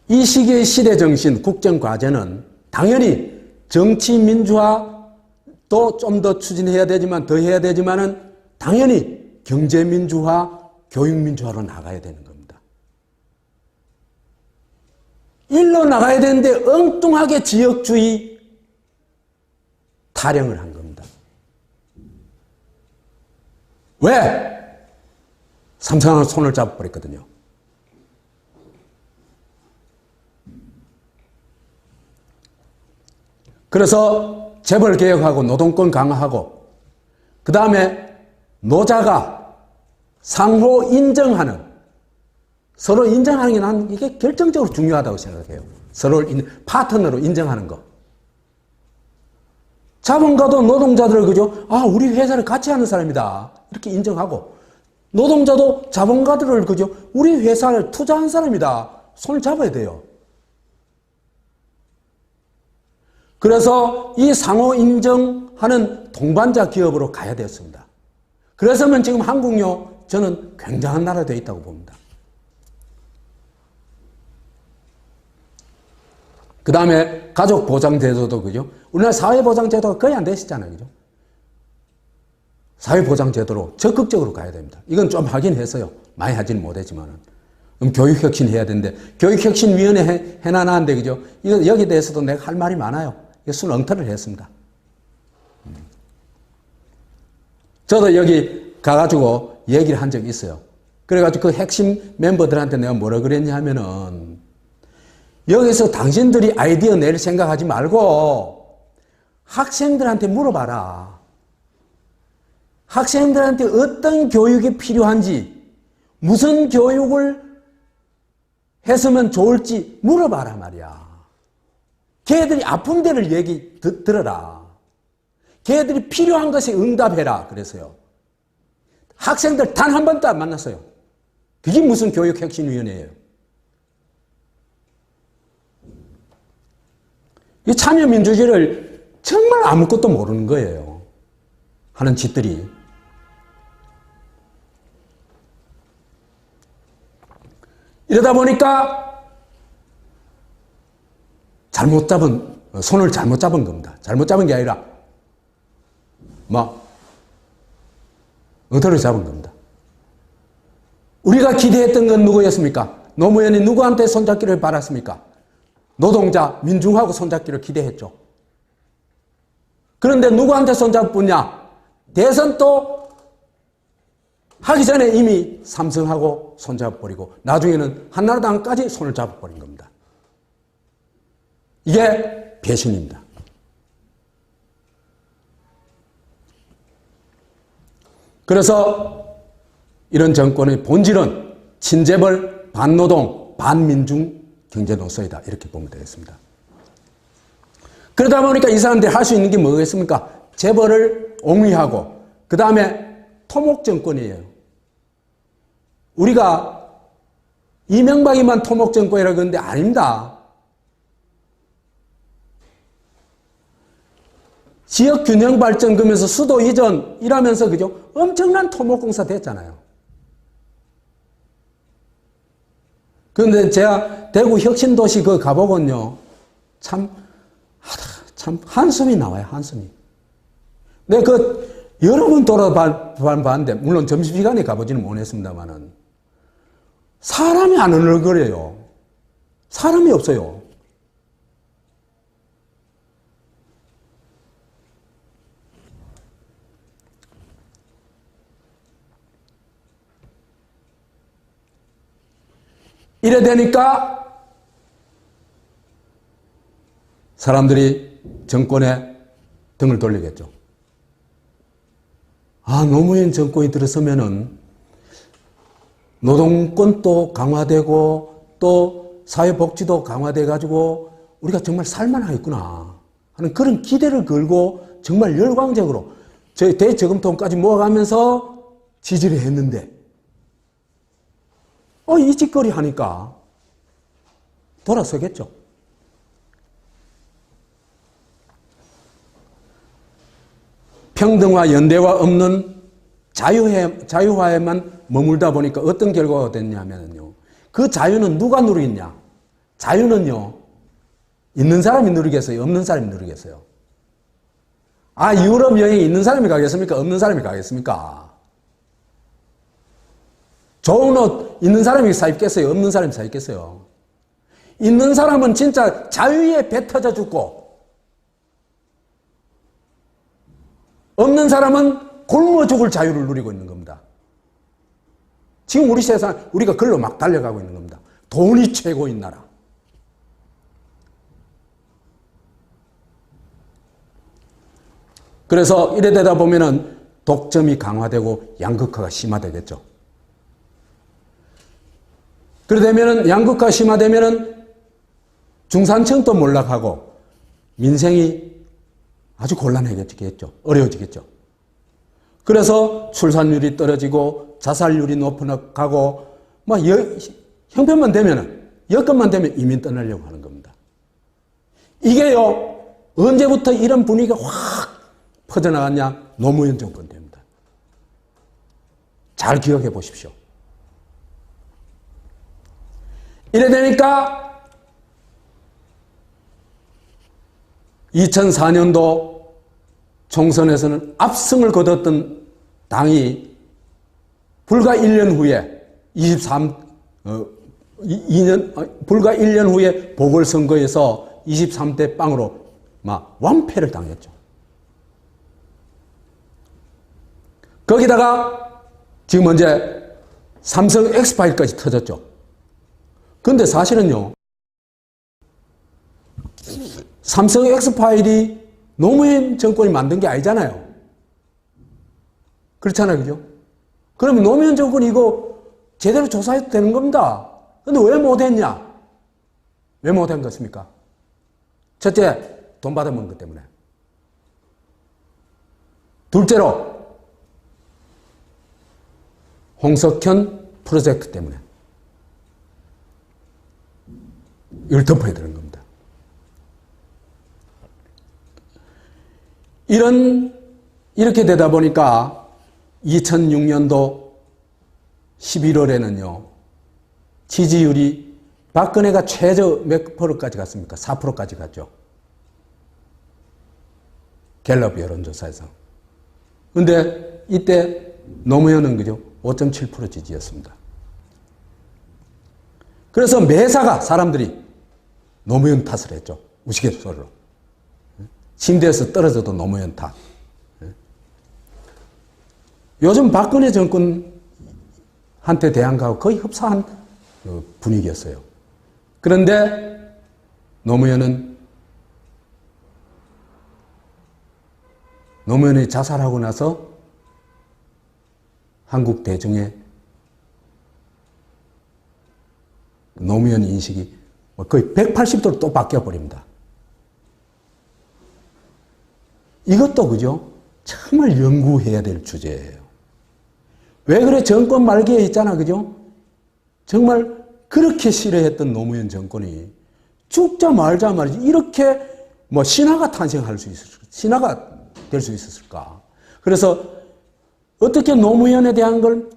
이 시기의 시대 정신, 국정 과제는 당연히 정치 민주화도 좀 더 추진해야 되지만, 더 해야 되지만은 당연히 경제 민주화, 교육 민주화로 나가야 되는 겁니다. 일로 나가야 되는데 엉뚱하게 지역주의 타령을 한 겁니다. 왜? 삼성은 손을 잡아버렸거든요. 그래서 재벌 개혁하고 노동권 강화하고 그 다음에 노자가 상호 인정하는, 서로 인정하는 게 난 이게 결정적으로 중요하다고 생각해요. 서로를 파트너로 인정하는 거. 자본가도 노동자들을 그죠? 아, 우리 회사를 같이 하는 사람이다. 이렇게 인정하고, 노동자도 자본가들을 그죠? 우리 회사를 투자한 사람이다. 손을 잡아야 돼요. 그래서 이 상호 인정하는 동반자 기업으로 가야 되었습니다. 그래서면 지금 한국요, 저는 굉장한 나라 되어 있다고 봅니다. 그 다음에 가족보장제도도 그죠? 우리나라 사회보장제도가 거의 안 되시잖아요. 그죠? 사회보장제도로 적극적으로 가야 됩니다. 이건 좀 하긴 했어요. 많이 하지는 못했지만은. 그럼 교육혁신 해야 되는데, 교육혁신위원회 해놔놨는데, 그죠? 이거 여기에 대해서도 내가 할 말이 많아요. 이거 순엉터리를 했습니다. 저도 여기 가가지고 얘기를 한 적이 있어요. 그래가지고 그 핵심 멤버들한테 내가 뭐라 그랬냐 하면은, 여기서 당신들이 아이디어 낼 생각하지 말고 학생들한테 물어봐라. 학생들한테 어떤 교육이 필요한지, 무슨 교육을 했으면 좋을지 물어봐라 말이야. 걔들이 아픈 데를 들어라. 걔들이 필요한 것에 응답해라. 그래서요. 학생들 단 한 번도 안 만났어요. 그게 무슨 교육혁신위원회예요. 이 참여민주주의를 정말 아무것도 모르는 거예요. 하는 짓들이. 이러다 보니까 손을 잘못 잡은 겁니다. 잘못 잡은 게 아니라 의도를 잡은 겁니다. 우리가 기대했던 건 누구였습니까? 노무현이 누구한테 손잡기를 바랐습니까? 노동자, 민중하고 손잡기를 기대했죠. 그런데 누구한테 손잡았냐? 대선 또 하기 전에 이미 삼성하고 손잡아버리고 나중에는 한나라당까지 손을 잡아버린 겁니다. 이게 배신입니다. 그래서 이런 정권의 본질은 친재벌, 반노동, 반민중 경제노서이다. 이렇게 보면 되겠습니다. 그러다 보니까 이 사람들이 할 수 있는 게 뭐겠습니까? 재벌을 옹위하고 그 다음에 토목정권이에요. 우리가 이명박이만 토목정권이라고 그러는데 아닙니다. 지역균형발전 그러면서 수도 이전 이라면서 그죠? 엄청난 토목공사 됐잖아요. 그런데 제가 대구 혁신도시 그거 가보건요. 참 한숨이 나와요, 한숨이. 내가 여러 번 돌아봤는데, 물론 점심시간에 가보지는 못했습니다만은, 사람이 안 얼얼거려요. 사람이 없어요. 이래 되니까 사람들이 정권에 등을 돌리겠죠. 노무현 정권이 들어서면은 노동권도 강화되고 또 사회복지도 강화돼가지고 우리가 정말 살만하겠구나 하는 그런 기대를 걸고 정말 열광적으로 저희 대저금통까지 모아가면서 지지를 했는데 이 짓거리 하니까 돌아서겠죠. 평등화, 연대화 없는 자유화에만 머물다 보니까 어떤 결과가 됐냐면요. 그 자유는 누가 누리겠냐? 자유는요, 있는 사람이 누리겠어요? 없는 사람이 누리겠어요? 유럽 여행 있는 사람이 가겠습니까? 없는 사람이 가겠습니까? 좋은 옷 있는 사람이 사 입겠어요? 없는 사람이 사 입겠어요? 있는 사람은 진짜 자유에 배 터져 죽고, 없는 사람은 굶어 죽을 자유를 누리고 있는 겁니다. 지금 우리 세상, 우리가 글로 막 달려가고 있는 겁니다. 돈이 최고인 나라. 그래서 이래 되다 보면은 독점이 강화되고 양극화가 심화되겠죠. 그래 되면은 양극화 심화되면은 중산층도 몰락하고 민생이 아주 곤란해지겠죠. 어려워지겠죠. 그래서 출산율이 떨어지고 자살률이 높아가고 형편만 되면은 여건만 되면 이민 떠나려고 하는 겁니다. 이게요 언제부터 이런 분위기가 확 퍼져나갔냐? 노무현 정권 때입니다. 잘 기억해 보십시오. 이래 되니까 2004년도 총선에서는 압승을 거뒀던 당이 불과 1년 후에 불과 1년 후에 보궐선거에서 23대 빵으로 완패를 당했죠. 거기다가 지금 현재 삼성 엑스파일까지 터졌죠. 그런데 사실은요, 삼성 엑스파일이 노무현 정권이 만든 게 아니잖아요. 그렇잖아요. 그죠? 그러면 노무현 정권이 이거 제대로 조사해도 되는 겁니다. 근데 왜 못했냐? 왜 못한 것입니까? 첫째, 돈 받아먹은 것 때문에. 둘째로, 홍석현 프로젝트 때문에. 이걸 덮어야 되는 겁니다. 이렇게 되다 보니까 2006년도 11월에는요, 지지율이 박근혜가 최저 몇 프로까지 갔습니까? 4%까지 갔죠. 갤럽 여론조사에서. 근데 이때 노무현은 그죠? 5.7% 지지였습니다. 그래서 매사가 사람들이 노무현 탓을 했죠. 우스갯소리로. 침대에서 떨어져도 노무현 탓. 요즘 박근혜 정권한테 대한 거하고 거의 흡사한 분위기였어요. 그런데 노무현이 자살하고 나서 한국 대중의 노무현 인식이 거의 180도로 또 바뀌어버립니다. 이것도 그죠? 정말 연구해야 될 주제예요. 왜 그래? 정권 말기에 있잖아. 그죠? 정말 그렇게 싫어했던 노무현 정권이 죽자 말자 말이지 이렇게 신화가 탄생할 수 있었을까? 신화가 될 수 있었을까? 그래서 어떻게 노무현에 대한 걸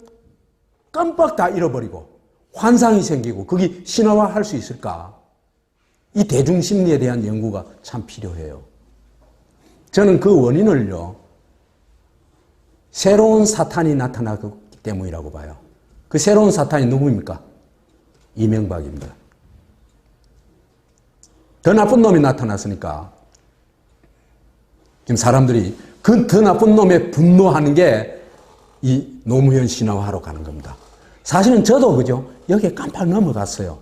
깜빡 다 잃어버리고 환상이 생기고 그게 신화화할 수 있을까? 이 대중심리에 대한 연구가 참 필요해요. 저는 그 원인을요, 새로운 사탄이 나타나기 때문이라고 봐요. 그 새로운 사탄이 누구입니까? 이명박입니다. 더 나쁜 놈이 나타났으니까 지금 사람들이 그 더 나쁜 놈에 분노하는 게 이 노무현 신화화로 가는 겁니다. 사실은 저도 그죠? 여기에 깜빡 넘어갔어요.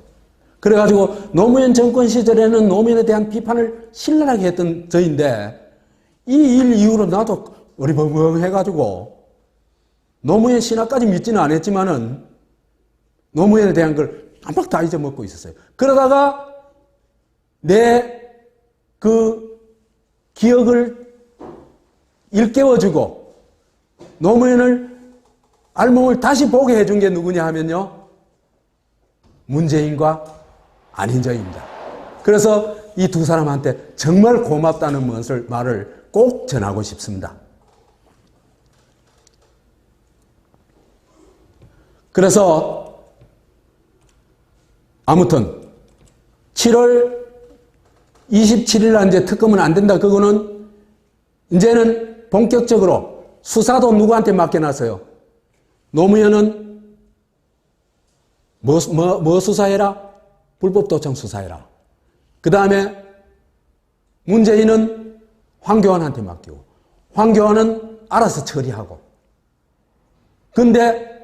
그래가지고 노무현 정권 시절에는 노무현에 대한 비판을 신랄하게 했던 저인데 이 일 이후로 나도 어리벙벙해가지고 노무현 신화까지 믿지는 않았지만은 노무현에 대한 걸 깜빡 다 잊어먹고 있었어요. 그러다가 내 그 기억을 일깨워주고 노무현을 알몸을 다시 보게 해준 게 누구냐 하면요, 문재인과 안희정입니다. 그래서 이 두 사람한테 정말 고맙다는 말을 꼭 전하고 싶습니다. 그래서 아무튼 7월 27일 날 이제 특검은 안 된다. 그거는 이제는 본격적으로 수사도 누구한테 맡겨놨어요? 노무현은 뭐 수사해라? 불법도청 수사해라. 그 다음에 문재인은 황교안한테 맡기고 황교안은 알아서 처리하고. 근데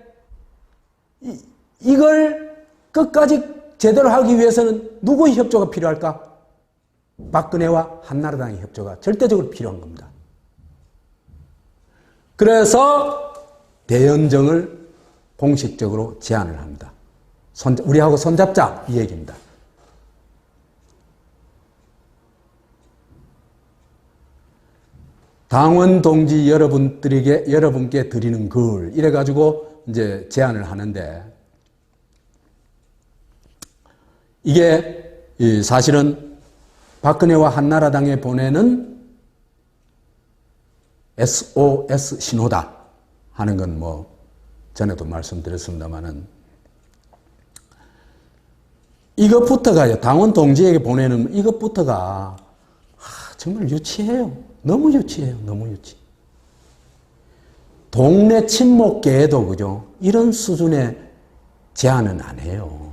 이걸 끝까지 제대로 하기 위해서는 누구의 협조가 필요할까? 박근혜와 한나라당의 협조가 절대적으로 필요한 겁니다. 그래서 대연정을 공식적으로 제안을 합니다. 우리하고 손잡자 이 얘기입니다. 당원 동지 여러분께 드리는 글 이래가지고 이제 제안을 하는데 이게 사실은 박근혜와 한나라당에 보내는 SOS 신호다 하는 건 전에도 말씀드렸습니다만은 이것부터가요, 당원 동지에게 보내는 이것부터가 정말 유치해요. 너무 유치해요. 너무 유치. 동네 친목계에도 그죠? 이런 수준의 제안은 안 해요.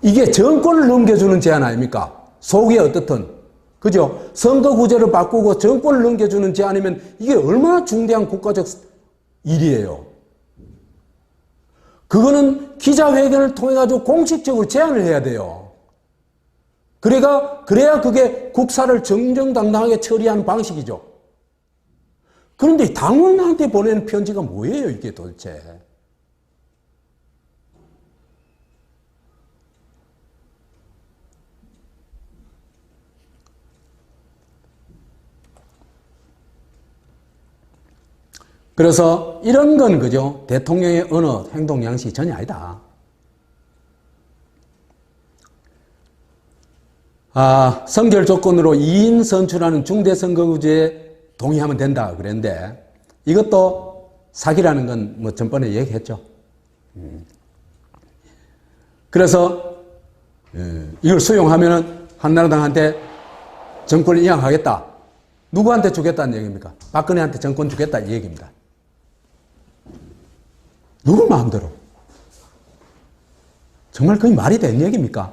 이게 정권을 넘겨주는 제안 아닙니까? 속이 어떻든. 그죠? 선거구제를 바꾸고 정권을 넘겨주는 제안이면 이게 얼마나 중대한 국가적 일이에요. 그거는 기자회견을 통해 가지고 공식적으로 제안을 해야 돼요. 그래야 그게 국사를 정정당당하게 처리하는 방식이죠. 그런데 당원한테 보내는 편지가 뭐예요, 이게 도대체? 그래서 이런 건 그죠? 대통령의 언어, 행동 양식이 전혀 아니다. 선결 조건으로 2인 선출하는 중대선거구제에 동의하면 된다 그랬는데 이것도 사기라는 건 뭐 전번에 얘기했죠. 그래서 이걸 수용하면은 한나라당한테 정권을 이양하겠다. 누구한테 주겠다는 얘기입니까? 박근혜한테 정권 주겠다 이 얘기입니다. 누구 마음대로? 정말 그게 말이 되는 얘기입니까?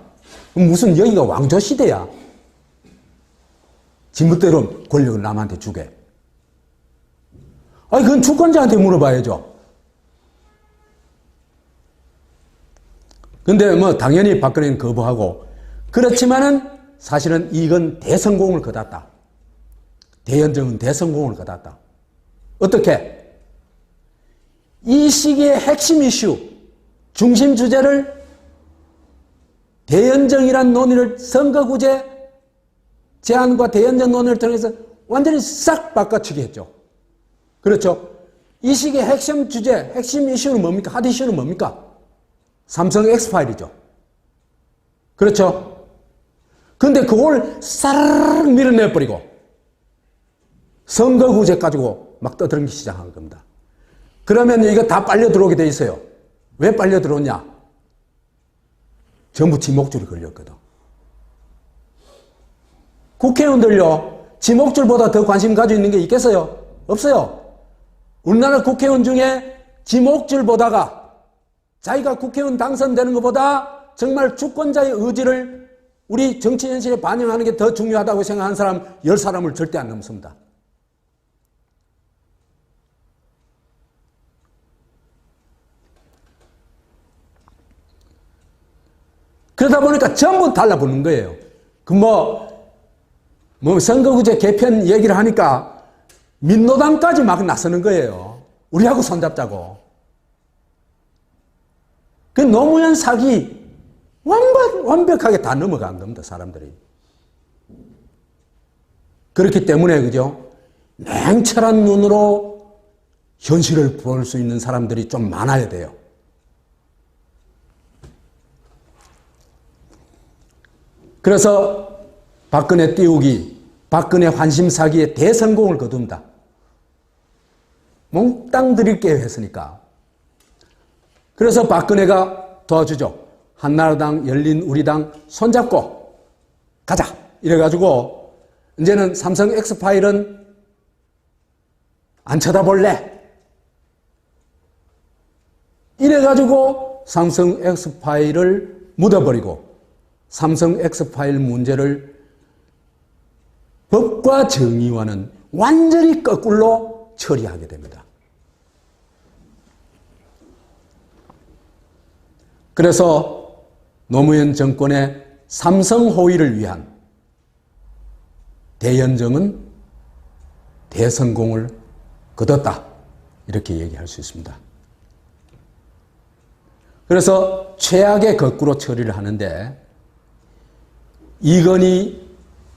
무슨 여기가 왕조시대야? 지멋대로 권력을 남한테 주게. 아니, 그건 주권자한테 물어봐야죠. 근데 뭐, 당연히 박근혜는 거부하고, 그렇지만은 사실은 이건 대성공을 거뒀다. 대연정은 대성공을 거뒀다. 어떻게? 이 시기의 핵심 이슈, 중심 주제를 대연정이란 논의를 선거구제 제안과 대연정 논의를 통해서 완전히 싹 바꿔치기 했죠. 그렇죠. 이 시기의 핵심 주제, 핵심 이슈는 뭡니까? 핫 이슈는 뭡니까? 삼성 엑스파일이죠. 그렇죠. 근데 그걸 사르르 밀어내버리고 선거구제 가지고 막 떠들기 시작한 겁니다. 그러면 이거 다 빨려 들어오게 돼 있어요. 왜 빨려 들어오냐? 전부 지목줄이 걸렸거든. 국회의원들요, 지목줄보다 더 관심 가지고 있는 게 있겠어요? 없어요. 우리나라 국회의원 중에 지목줄 보다가 자기가 국회의원 당선되는 것보다 정말 주권자의 의지를 우리 정치 현실에 반영하는 게 더 중요하다고 생각하는 사람 10사람을 절대 안 넘습니다. 그러다 보니까 전부 달라붙는 거예요. 선거구제 개편 얘기를 하니까 민노당까지 막 나서는 거예요. 우리하고 손잡자고. 그 노무현 사기 완벽하게 다 넘어간 겁니다, 사람들이. 그렇기 때문에, 그죠? 냉철한 눈으로 현실을 볼 수 있는 사람들이 좀 많아야 돼요. 그래서 박근혜 띄우기, 박근혜 환심 사기의 대성공을 거둡니다. 몽땅 드릴게요 했으니까. 그래서 박근혜가 도와주죠. 한나라당, 열린우리당 손잡고 가자 이래가지고 이제는 삼성 엑스파일은 안 쳐다볼래? 이래가지고 삼성 엑스파일을 묻어버리고 삼성 엑스파일 문제를 법과 정의와는 완전히 거꾸로 처리하게 됩니다. 그래서 노무현 정권의 삼성 호위를 위한 대연정은 대성공을 거뒀다. 이렇게 얘기할 수 있습니다. 그래서 최악의 거꾸로 처리를 하는데 이건희,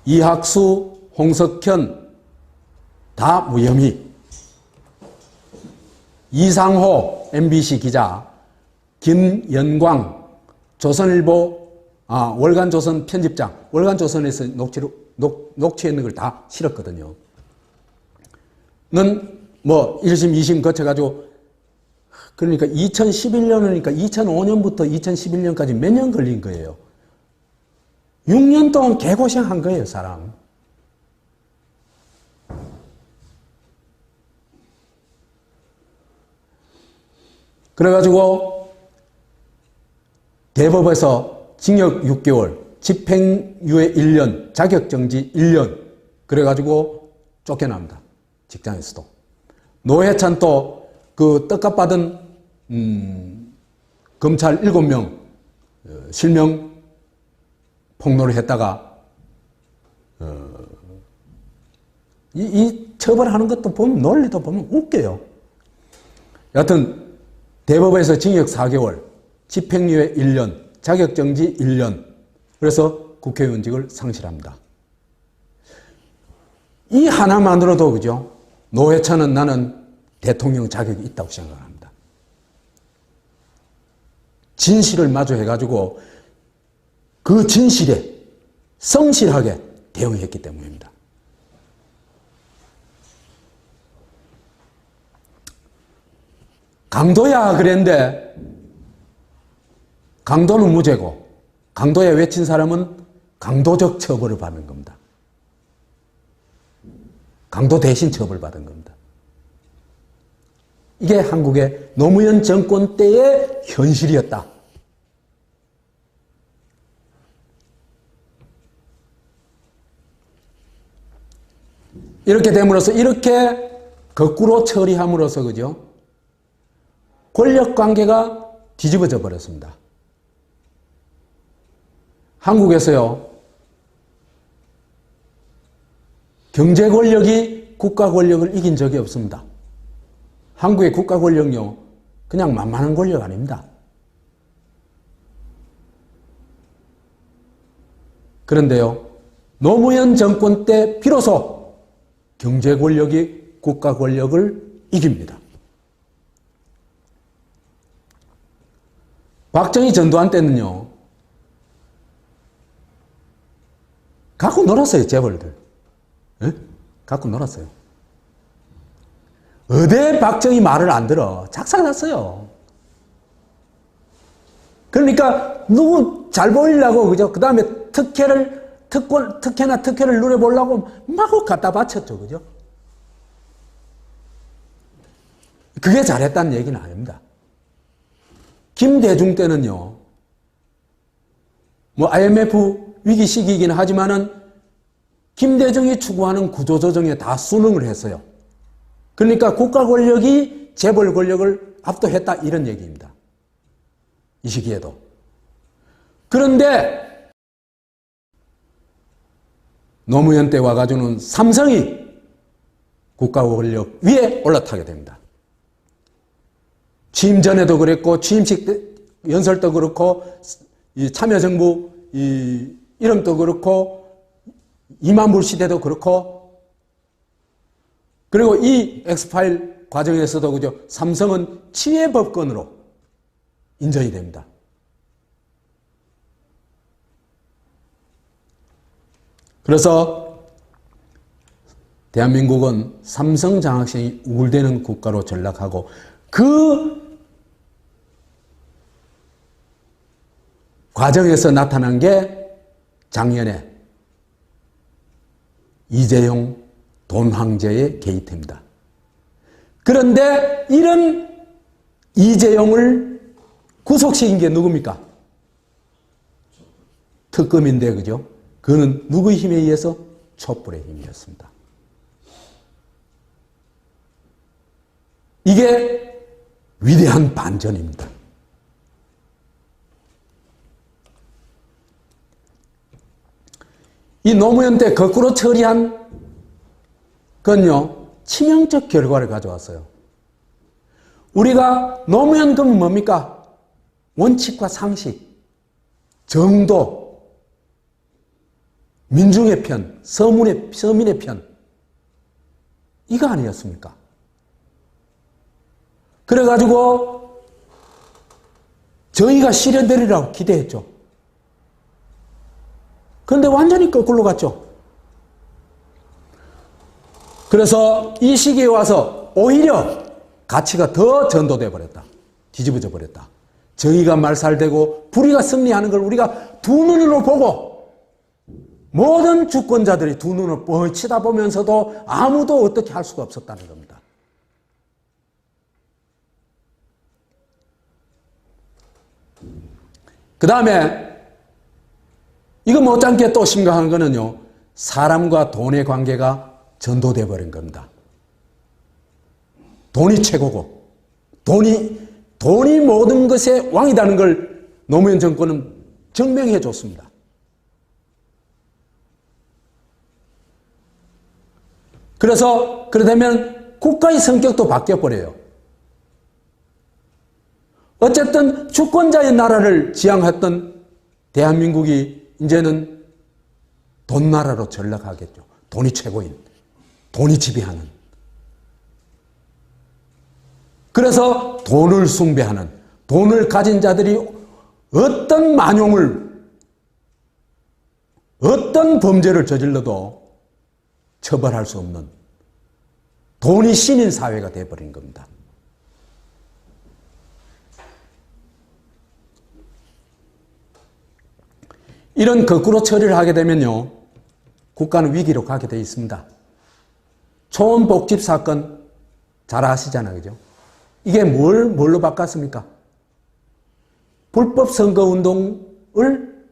이학수, 홍석현 다 무혐의. 이상호 MBC 기자, 김연광 조선일보 월간조선 편집장, 월간조선에서 녹취했는 걸 다 실었거든요. 는 1심, 2심 거쳐가지고 그러니까 2011년이니까 2005년부터 2011년까지 몇 년 걸린 거예요. 6년 동안 개고생한 거예요, 사람. 그래가지고 대법에서 징역 6개월, 집행유예 1년, 자격정지 1년 그래가지고 쫓겨납니다. 직장에서도. 노회찬 또 그 떡값 받은 검찰 7명 실명 폭로를 했다가 이 처벌하는 것도 보면 논리도 보면 웃겨요. 여하튼 대법원에서 징역 4개월, 집행유예 1년, 자격정지 1년, 그래서 국회의원직을 상실합니다. 이 하나만으로도 그죠? 노회찬은 나는 대통령 자격이 있다고 생각합니다. 진실을 마주해가지고 그 진실에 성실하게 대응했기 때문입니다. 강도야 그랬는데 강도는 무죄고 강도야 외친 사람은 강도적 처벌을 받는 겁니다. 강도 대신 처벌받은 겁니다. 이게 한국의 노무현 정권 때의 현실이었다. 이렇게 됨으로써 이렇게 거꾸로 처리함으로써 그죠? 권력관계가 뒤집어져 버렸습니다. 한국에서요, 경제 권력이 국가 권력을 이긴 적이 없습니다. 한국의 국가 권력요, 그냥 만만한 권력 아닙니다. 그런데요, 노무현 정권 때 비로소 경제 권력이 국가 권력을 이깁니다. 박정희 전두환 때는요, 갖고 놀았어요, 재벌들. 에? 갖고 놀았어요. 어디 박정희 말을 안 들어. 작살났어요. 그러니까 누구 잘 보이려고, 그죠? 그 다음에 특혜나 특혜를 누려보려고 마구 갖다 바쳤죠, 그죠? 그게 잘했다는 얘기는 아닙니다. 김대중 때는요, 뭐 IMF 위기 시기이긴 하지만은 김대중이 추구하는 구조조정에 다 순응을 했어요. 그러니까 국가 권력이 재벌 권력을 압도했다 이런 얘기입니다. 이 시기에도. 그런데 노무현 때 와가지고는 삼성이 국가 권력 위에 올라타게 됩니다. 취임 전에도 그랬고 취임식 때 연설도 그렇고 이 참여정부 이름도 그렇고 이만불 시대도 그렇고 그리고 이 엑스파일 과정에서도 그죠? 삼성은 치외법권으로 인정이 됩니다. 그래서 대한민국은 삼성 장학생이 우울대는 국가로 전락하고 그 과정에서 나타난 게 작년에 이재용 돈 황제의 게이트입니다. 그런데 이런 이재용을 구속시킨 게 누굽니까? 특검인데 그죠? 그는 누구의 힘에 의해서? 촛불의 힘이었습니다. 이게 위대한 반전입니다. 이 노무현 때 거꾸로 처리한 건요, 치명적 결과를 가져왔어요. 우리가 노무현 그러면 뭡니까? 원칙과 상식, 정도, 민중의 편, 서민의 편, 이거 아니었습니까? 그래가지고 저희가 실현되리라고 기대했죠. 그런데 완전히 거꾸로 갔죠. 그래서 이 시기에 와서 오히려 가치가 더 전도돼 버렸다. 뒤집어져 버렸다. 정의가 말살되고 불의가 승리하는 걸 우리가 두 눈으로 보고 모든 주권자들이 두 눈을 뻥 치다보면서도 아무도 어떻게 할 수가 없었다는 겁니다. 그 다음에 이거 못지않게 또 심각한 거는요, 사람과 돈의 관계가 전도돼 버린 겁니다. 돈이 최고고 돈이 모든 것의 왕이라는 걸 노무현 정권은 증명해 줬습니다. 그래서 그러다면 국가의 성격도 바뀌어버려요. 어쨌든 주권자의 나라를 지향했던 대한민국이 이제는 돈 나라로 전락하겠죠. 돈이 최고인, 돈이 지배하는. 그래서 돈을 숭배하는, 돈을 가진 자들이 어떤 만용을, 어떤 범죄를 저질러도 처벌할 수 없는 돈이 신인 사회가 되어버린 겁니다. 이런 거꾸로 처리를 하게 되면요, 국가는 위기로 가게 되어 있습니다. 초원복집 사건 잘 아시잖아요, 그죠? 이게 뭘로 바꿨습니까? 불법 선거운동을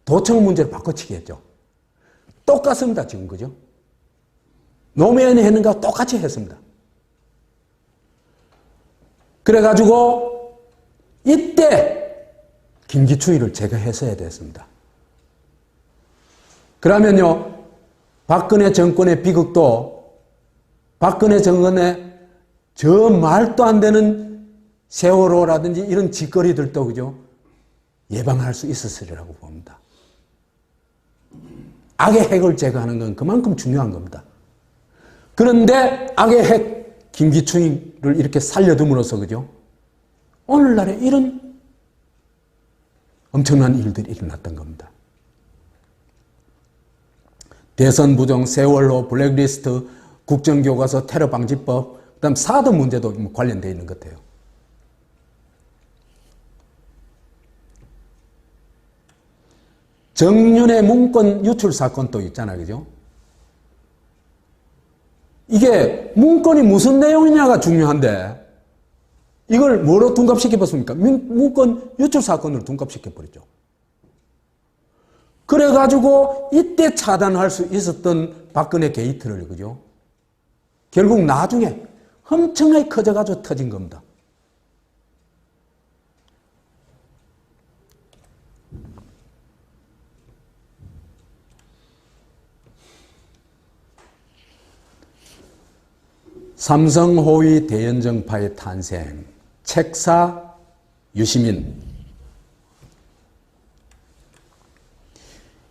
도청 문제로 바꿔치기 했죠. 똑같습니다, 지금, 그죠? 노무현이 했는 거와 똑같이 했습니다. 그래가지고 이때 김기춘이를 제거했어야 됐습니다. 그러면요, 박근혜 정권의 비극도 박근혜 정권의 저 말도 안 되는 세월호라든지 이런 짓거리들도, 그죠? 예방할 수 있었으리라고 봅니다. 악의 핵을 제거하는 건 그만큼 중요한 겁니다. 그런데 악의 핵 김기춘이를 이렇게 살려둠으로써, 그죠? 오늘날에 이런 엄청난 일들이 일어났던 겁니다. 대선 부정, 세월호, 블랙리스트, 국정교과서, 테러방지법, 그다음 사드 문제도 관련되어 있는 것 같아요. 정윤의 문건 유출 사건도 있잖아요, 그죠? 이게 문건이 무슨 내용이냐가 중요한데 이걸 뭐로 둔갑시켜봤습니까? 문건 유출 사건으로 둔갑시켜버렸죠. 그래가지고 이때 차단할 수 있었던 박근혜 게이트를, 그죠? 결국 나중에 엄청나게 커져가지고 터진 겁니다. 삼성호위 대연정파의 탄생, 책사 유시민.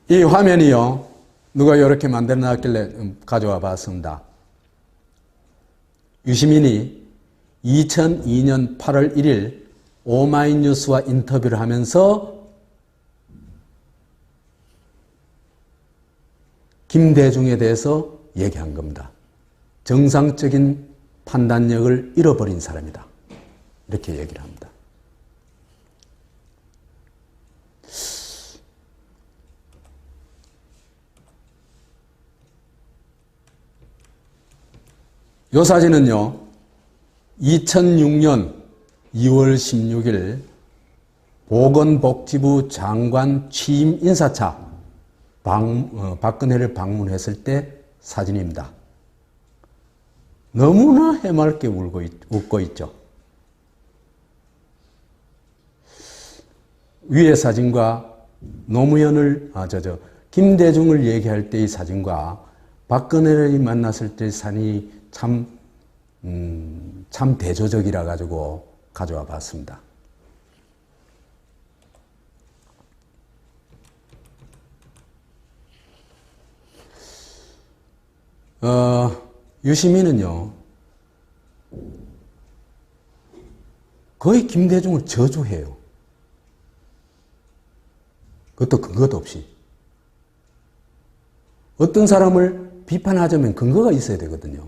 이 화면이요, 누가 이렇게 만들어 놨길래 가져와 봤습니다. 유시민이 2002년 8월 1일 오마이뉴스와 인터뷰를 하면서 김대중에 대해서 얘기한 겁니다. 정상적인 판단력을 잃어버린 사람이다, 이렇게 얘기를 합니다. 이 사진은요, 2006년 2월 16일 보건복지부 장관 취임 인사차 박근혜를 방문했을 때 사진입니다. 너무나 해맑게 웃고 있죠. 위의 사진과 노무현을, 김대중을 얘기할 때의 사진과 박근혜를 만났을 때의 사진이 참 대조적이라 가지고 가져와 봤습니다. 유시민은요, 거의 김대중을 저주해요. 그것도 근거도 없이. 어떤 사람을 비판하자면 근거가 있어야 되거든요.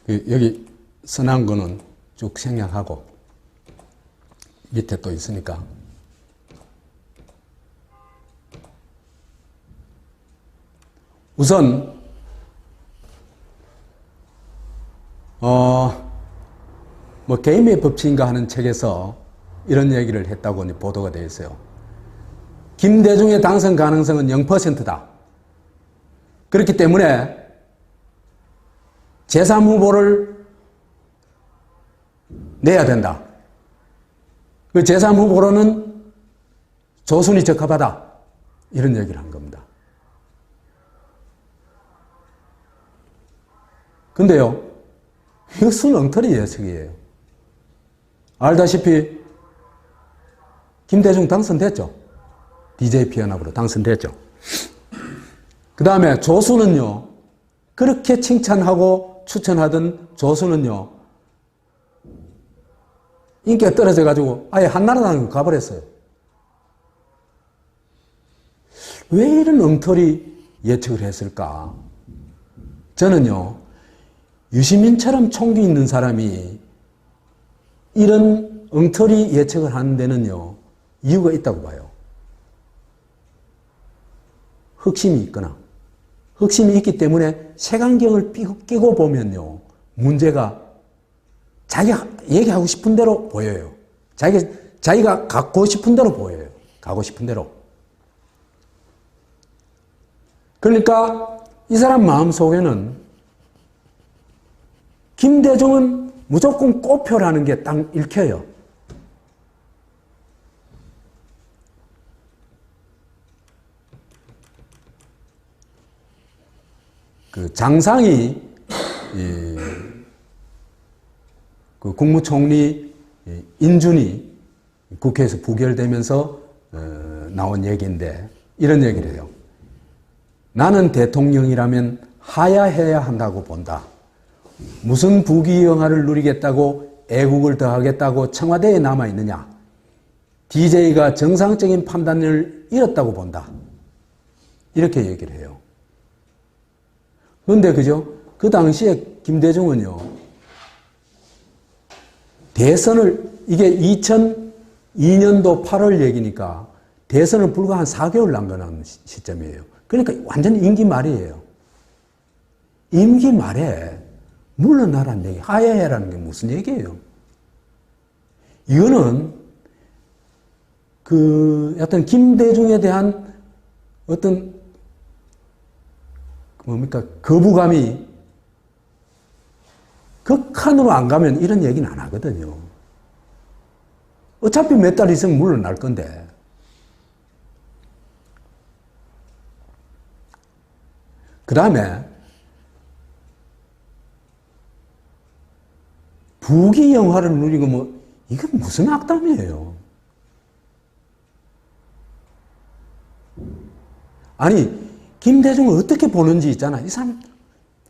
여기 선한 거는 쭉 생략하고 밑에 또 있으니까. 우선 게임의 법칙인가 하는 책에서 이런 얘기를 했다고 보도가 되어 있어요. 김대중의 당선 가능성은 0%다. 그렇기 때문에 제3후보를 내야 된다. 그 제3후보로는 조순이 적합하다. 이런 얘기를 한 겁니다. 근데요, 이거 순 엉터리 예측이에요. 알다시피 김대중 당선됐죠. DJP 연합으로 당선됐죠. 그 다음에 조수는요, 그렇게 칭찬하고 추천하던 조수는요, 인기가 떨어져가지고 아예 한나라당으로 가버렸어요. 왜 이런 엉터리 예측을 했을까? 저는요, 유시민처럼 총기 있는 사람이 이런 엉터리 예측을 하는 데는요, 이유가 있다고 봐요. 흑심이 있거나, 흑심이 있기 때문에 색안경을 끼고 보면요, 문제가 자기가 얘기하고 싶은 대로 보여요. 자기가 갖고 싶은 대로 보여요. 가고 싶은 대로. 그러니까 이 사람 마음속에는 김대중은 무조건 꼬표라는 게 딱 읽혀요. 그 장상이 그 국무총리 인준이 국회에서 부결되면서 나온 얘기인데 이런 얘기를 해요. 나는 대통령이라면 하야해야 한다고 본다. 무슨 부귀영화를 누리겠다고 애국을 더하겠다고 청와대에 남아있느냐. DJ가 정상적인 판단을 잃었다고 본다. 이렇게 얘기를 해요. 그런데 그죠? 그 당시에 김대중은요, 대선을, 이게 2002년도 8월 얘기니까 대선을 불과 한 4개월 남겨놓은 시점이에요. 그러니까 완전 임기 말이에요. 임기 말에 물러나라는 얘기, 하야해라는 게 무슨 얘기예요? 이거는 그 어떤 김대중에 대한 어떤 뭡니까 거부감이 극한으로 안 가면 이런 얘기는 안 하거든요. 어차피 몇 달 있으면 물러날 건데. 그 다음에 부귀영화를 누리고 뭐 이건 무슨 악담이에요. 아니 김대중을 어떻게 보는지 있잖아. 이 사람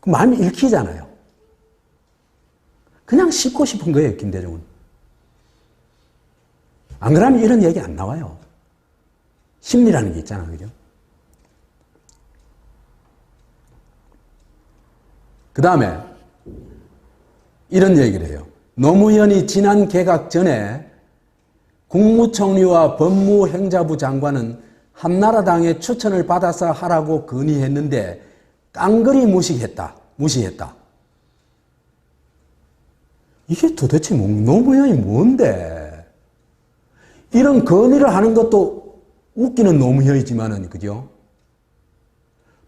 마음이 읽히잖아요. 그냥 씹고 싶은 거예요, 김대중은. 안 그러면 이런 얘기 안 나와요. 심리라는 게 있잖아, 그죠? 그 다음에 이런 얘기를 해요. 노무현이 지난 개각 전에 국무총리와 법무행자부 장관은 한나라당의 추천을 받아서 하라고 건의했는데 깡그리 무시했다. 이게 도대체 노무현이 뭔데? 이런 건의를 하는 것도 웃기는 노무현이지만은, 그죠?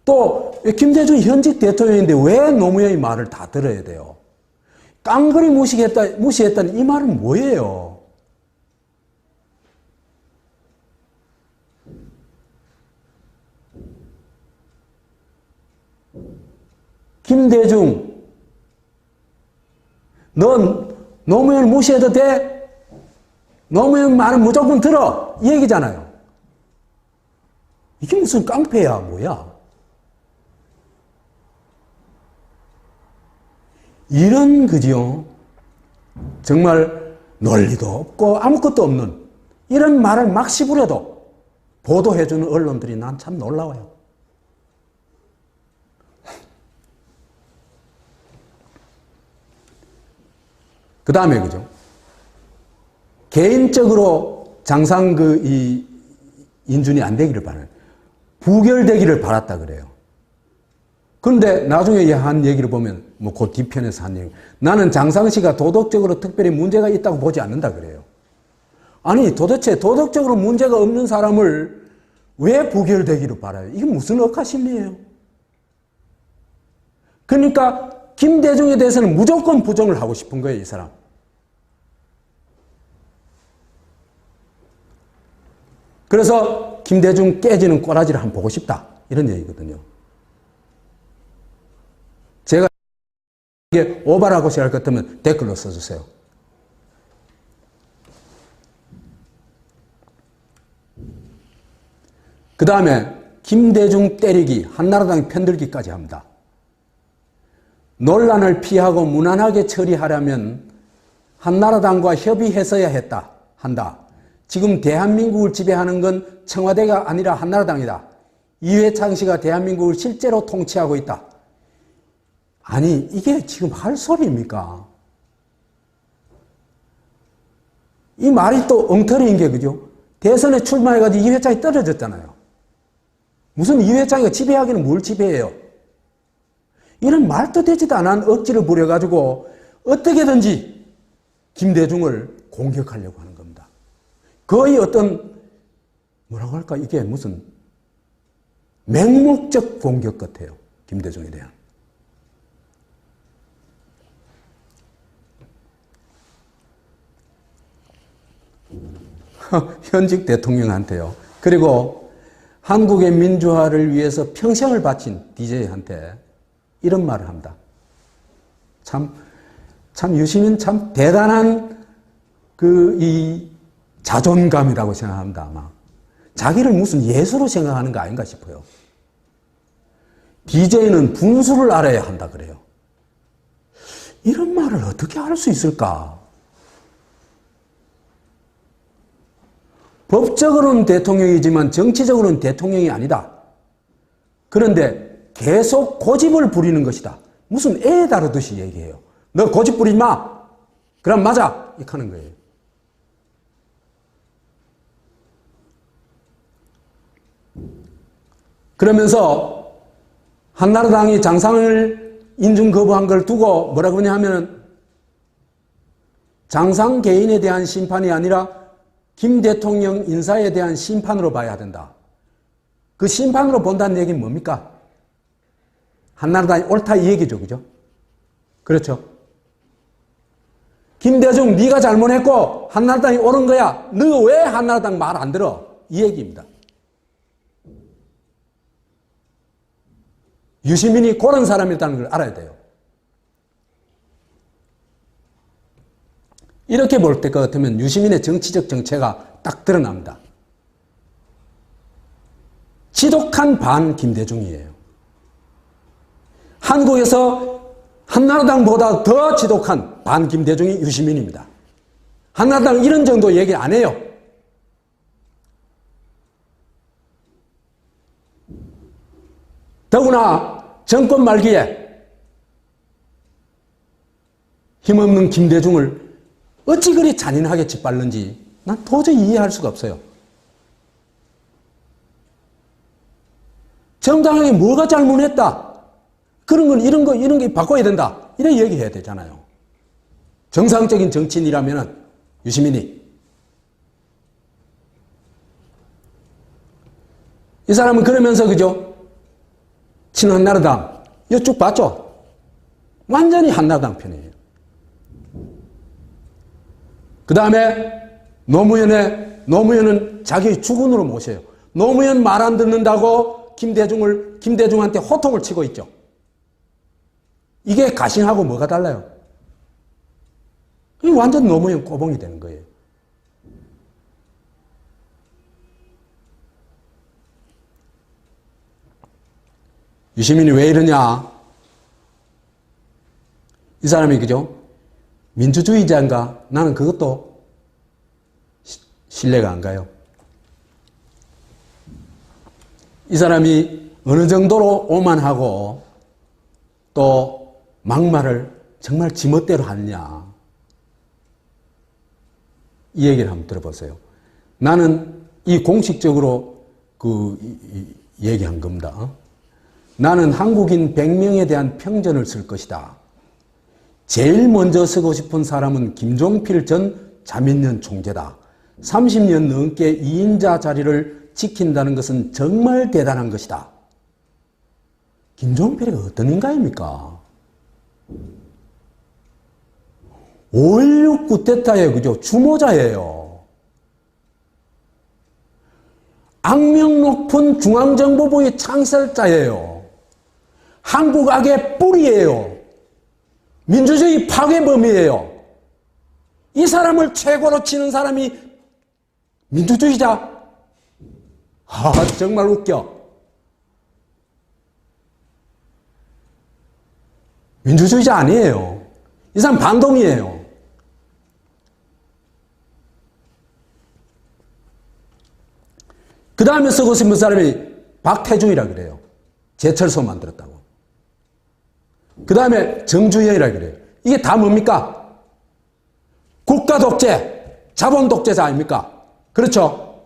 또 김대중 현직 대통령인데 왜 노무현이 말을 다 들어야 돼요? 깡그리 무시했다는 이 말은 뭐예요? 김대중, 넌 노무현 무시해도 돼? 노무현 말은 무조건 들어! 이 얘기잖아요. 이게 무슨 깡패야, 뭐야? 이런, 그죠? 정말 논리도 없고 아무것도 없는 이런 말을 막 씹으려도 보도해주는 언론들이 난 참 놀라워요. 그 다음에, 그죠? 개인적으로 장상 인준이 안 되기를 바라요. 부결되기를 바랐다 그래요. 그런데 나중에 한 얘기를 보면, 뭐, 그 뒤편에서 한 얘기. 나는 장상 씨가 도덕적으로 특별히 문제가 있다고 보지 않는다 그래요. 아니, 도대체 도덕적으로 문제가 없는 사람을 왜 부결되기를 바라요? 이게 무슨 억하심이에요? 그러니까, 김대중에 대해서는 무조건 부정을 하고 싶은 거예요, 이 사람. 그래서 김대중 깨지는 꼬라지를 한번 보고 싶다. 이런 얘기거든요. 제가 이게 오바라고 생각할 것 같으면 댓글로 써주세요. 그 다음에 김대중 때리기, 한나라당 편들기까지 합니다. 논란을 피하고 무난하게 처리하려면 한나라당과 협의했어야 한다. 지금 대한민국을 지배하는 건 청와대가 아니라 한나라당이다. 이회창 씨가 대한민국을 실제로 통치하고 있다. 아니, 이게 지금 할 소리입니까? 이 말이 또 엉터리인 게, 그죠? 대선에 출마해가지고 이회창이 떨어졌잖아요. 무슨 이회창이가 지배하기는 뭘 지배해요? 이런 말도 되지도 않은 억지를 부려가지고 어떻게든지 김대중을 공격하려고 하는 겁니다. 거의 어떤, 뭐라고 할까? 이게 무슨 맹목적 공격 같아요. 김대중에 대한. 현직 대통령한테요. 그리고 한국의 민주화를 위해서 평생을 바친 DJ한테 이런 말을 합니다. 참 유시민 참 대단한 이 자존감이라고 생각합니다. 아마 자기를 무슨 예수로 생각하는 거 아닌가 싶어요. DJ는 분수를 알아야 한다 그래요. 이런 말을 어떻게 할 수 있을까? 법적으로는 대통령이지만 정치적으로는 대통령이 아니다. 그런데 계속 고집을 부리는 것이다. 무슨 애 다루듯이 얘기해요. 너 고집 부리지 마. 그럼 맞아. 이렇게 하는 거예요. 그러면서 한나라당이 장상을 인준 거부한 걸 두고 뭐라고 하냐 하면 장상 개인에 대한 심판이 아니라 김 대통령 인사에 대한 심판으로 봐야 된다. 그 심판으로 본다는 얘기는 뭡니까? 한나라당이 옳다 이 얘기죠. 그죠? 그렇죠? 김대중 네가 잘못했고 한나라당이 옳은 거야. 너 왜 한나라당 말 안 들어? 이 얘기입니다. 유시민이 그런 사람이라는 걸 알아야 돼요. 이렇게 볼 때 같으면 유시민의 정치적 정체가 딱 드러납니다. 지독한 반 김대중이에요. 한국에서 한나라당보다 더 지독한 반 김대중이 유시민입니다. 한나라당 이런 정도 얘기 안 해요. 더구나 정권 말기에 힘없는 김대중을 어찌 그리 잔인하게 짓밟는지 난 도저히 이해할 수가 없어요. 정당하게 뭐가 잘못했다. 그런 건 이런 거 바꿔야 된다. 이런 얘기해야 되잖아요. 정상적인 정치인이라면 유시민이. 이 사람은 그러면서 그죠? 친한나라당 이거 쭉 봤죠? 완전히 한나라당 편이에요. 그 다음에 노무현은 자기 주군으로 모셔요. 노무현 말 안 듣는다고 김대중한테 호통을 치고 있죠. 이게 가신하고 뭐가 달라요? 이게 완전 노무현 꼬봉이 되는 거예요. 유시민이 왜 이러냐? 이 사람이 그죠? 민주주의자인가? 나는 그것도 신뢰가 안 가요. 이 사람이 어느 정도로 오만하고 또 막말을 정말 지멋대로 하느냐. 이 얘기를 한번 들어보세요. 나는 이 공식적으로 얘기한 겁니다. 나는 한국인 100명에 대한 평전을 쓸 것이다. 제일 먼저 쓰고 싶은 사람은 김종필 전 자민련 총재다. 30년 넘게 2인자 자리를 지킨다는 것은 정말 대단한 것이다. 김종필이 어떤 인간입니까? 5.16 쿠데타의 그죠? 주모자예요. 악명 높은 중앙정보부의 창설자예요. 한국 악의 뿌리예요. 민주주의 파괴범이에요. 이 사람을 최고로 치는 사람이 민주주의자? 정말 웃겨. 민주주의자 아니에요. 이 사람 반동이에요. 그 다음에 쓰고 싶은 사람이 박태중이라 그래요. 제철소 만들었다고. 그 다음에 정주영이라 그래요. 이게 다 뭡니까? 국가 독재, 자본 독재자 아닙니까? 그렇죠?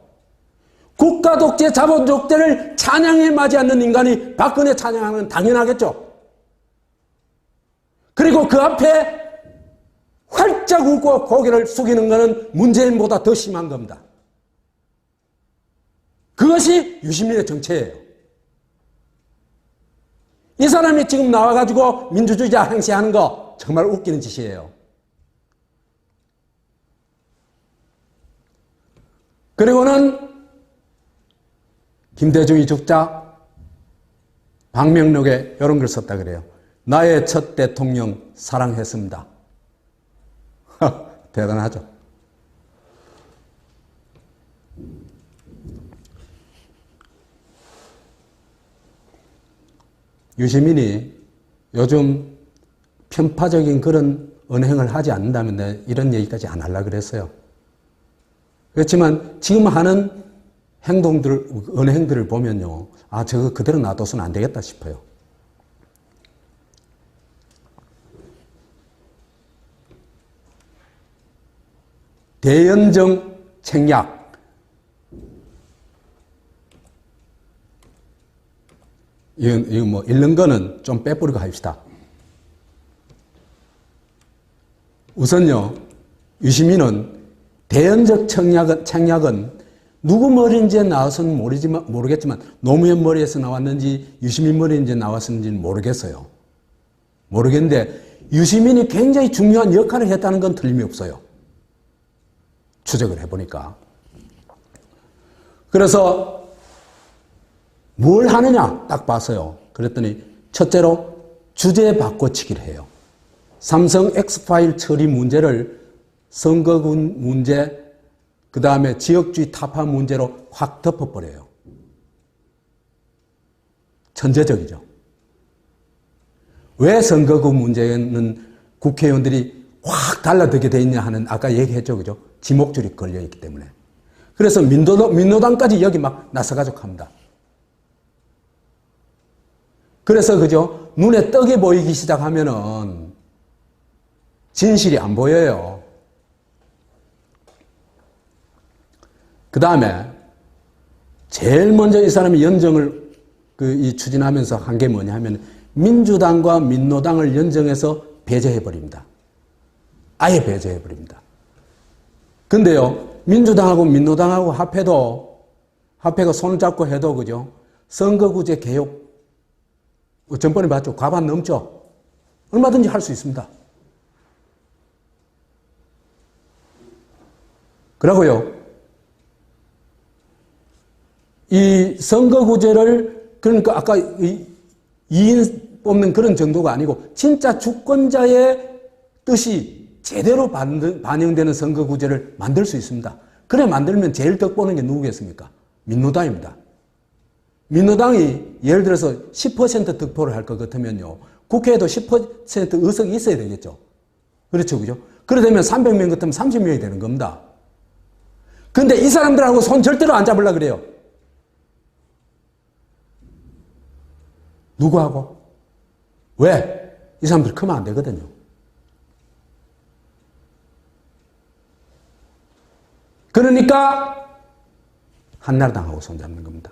국가 독재, 자본 독재를 찬양에 맞지 않는 인간이 박근혜 찬양하는 건 당연하겠죠? 그리고 그 앞에 활짝 웃고 고개를 숙이는 것은 문재인보다 더 심한 겁니다. 그것이 유시민의 정체예요. 이 사람이 지금 나와가지고 민주주의자 행세하는 거 정말 웃기는 짓이에요. 그리고는 김대중이 죽자 방명록에 이런 걸 썼다 그래요. 나의 첫 대통령 사랑했습니다. 대단하죠. 유시민이 요즘 편파적인 그런 언행을 하지 않는다면 이런 얘기까지 안 하려고 그랬어요. 그렇지만 지금 하는 행동들, 언행들을 보면요. 저거 그대로 놔둬서는 안 되겠다 싶어요. 대연정 책략. 이거 뭐 읽는 거는 좀 빼뿌리고 합시다. 우선요, 유시민은 대연적 책략은 누구 머리인지 나와서는 모르겠지만 노무현 머리에서 나왔는지 유시민 머리인지 나왔는지는 모르겠어요. 모르겠는데 유시민이 굉장히 중요한 역할을 했다는 건 틀림이 없어요. 추적을 해보니까. 그래서 뭘 하느냐 딱 봤어요. 그랬더니 첫째로 주제 바꿔치기를 해요. 삼성 X파일 처리 문제를 선거군 문제, 그 다음에 지역주의 타파 문제로 확 덮어버려요. 천재적이죠. 왜 선거구 문제는 국회의원들이 확 달라들게 돼 있냐 하는 아까 얘기했죠. 그죠? 지목줄이 걸려있기 때문에. 그래서 민노당까지 여기 막 나서가지고 합니다. 그래서 그죠? 눈에 떡이 보이기 시작하면은 진실이 안 보여요. 그 다음에 제일 먼저 이 사람이 연정을 추진하면서 한 게 뭐냐 하면 민주당과 민노당을 연정해서 배제해버립니다. 아예 배제해버립니다. 근데요, 민주당하고 민노당하고 합해가 손을 잡고 해도, 그죠? 선거구제 개혁, 전번에 봤죠? 과반 넘죠? 얼마든지 할 수 있습니다. 그러고요, 이 선거구제를, 그러니까 아까 2인 뽑는 그런 정도가 아니고, 진짜 주권자의 뜻이 제대로 반영되는 선거구제를 만들 수 있습니다. 그래 만들면 제일 덕보는 게 누구겠습니까? 민노당입니다. 민노당이 예를 들어서 10% 득표를 할 것 같으면요. 국회에도 10% 의석이 있어야 되겠죠. 그렇죠, 그죠? 그래 되면 300명 같으면 30명이 되는 겁니다. 근데 이 사람들하고 손 절대로 안 잡으려고 그래요. 누구하고? 왜? 이 사람들 크면 안 되거든요. 그러니까 한나라당하고 손잡는 겁니다.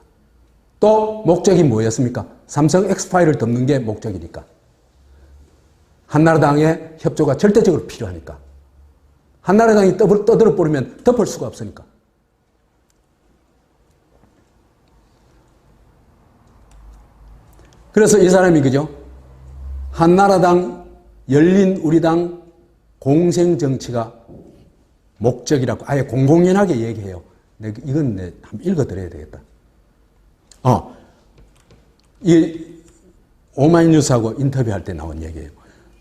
또 목적이 뭐였습니까? 삼성 X파일을 덮는 게 목적이니까. 한나라당의 협조가 절대적으로 필요하니까. 한나라당이 떠들어 버리면 덮을 수가 없으니까. 그래서 이 사람이 그죠? 한나라당, 열린우리당 공생정치가 목적이라고 아예 공공연하게 얘기해요. 이건 한번 읽어드려야 되겠다. 이 오마이뉴스하고 인터뷰할 때 나온 얘기예요.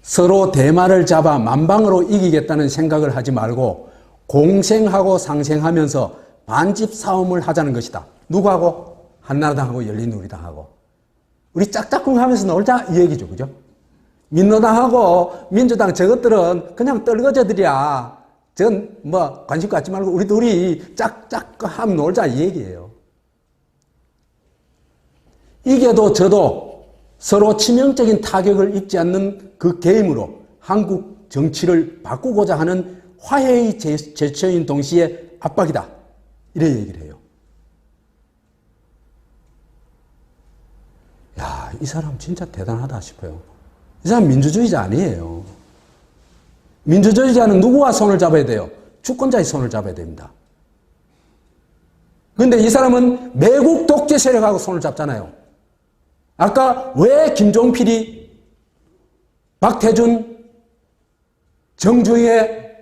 서로 대마를 잡아 만방으로 이기겠다는 생각을 하지 말고 공생하고 상생하면서 반집 싸움을 하자는 것이다. 누구하고? 한나라당하고 열린우리당하고. 우리 짝짝꿍 하면서 놀자 이 얘기죠. 그죠? 민노당하고 민주당 저것들은 그냥 떨거저들이야. 저건 뭐 관심 갖지 말고 우리 둘이 짝짝 하면 놀자 이 얘기예요. 이겨도 져도 서로 치명적인 타격을 입지 않는 그 게임으로 한국 정치를 바꾸고자 하는 화해의 제초인 동시에 압박이다. 이래 얘기를 해요. 야, 이 사람 진짜 대단하다 싶어요. 이 사람 민주주의자 아니에요. 민주주의자는 누구와 손을 잡아야 돼요? 주권자의 손을 잡아야 됩니다. 그런데 이 사람은 매국 독재 세력하고 손을 잡잖아요. 아까 왜 김종필이 박태준, 정주영의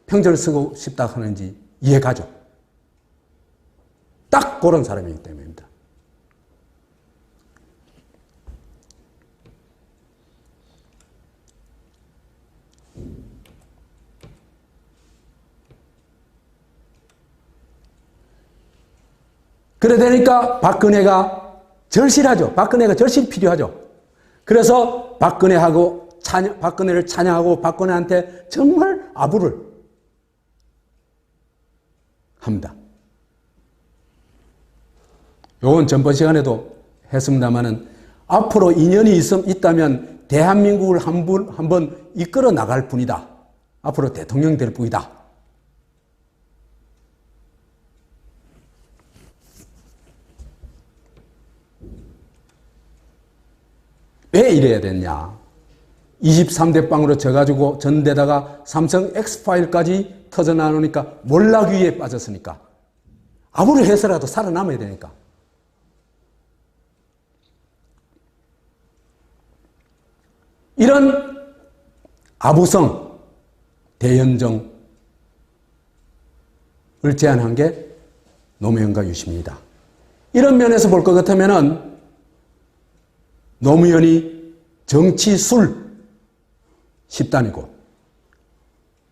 평전을 쓰고 싶다 하는지 이해가죠. 딱 그런 사람이기 때문입니다. 그래 되니까 박근혜가 절실하죠. 박근혜가 절실히 필요하죠. 그래서 박근혜를 찬양하고 박근혜한테 정말 아부를 합니다. 요건 전번 시간에도 했습니다만은 앞으로 인연이 있다면 대한민국을 한번 이끌어 나갈 뿐이다. 앞으로 대통령 될 뿐이다. 왜 이래야 됐냐? 23대 빵으로 져가지고 전대다가 삼성 X파일까지 터져나오니까 몰락위에 빠졌으니까. 아무리 해서라도 살아남아야 되니까. 이런 아부성 대연정을 제안한 게 노무현과 유시민이다. 이런 면에서 볼 것 같으면은 노무현이 정치술 10단이고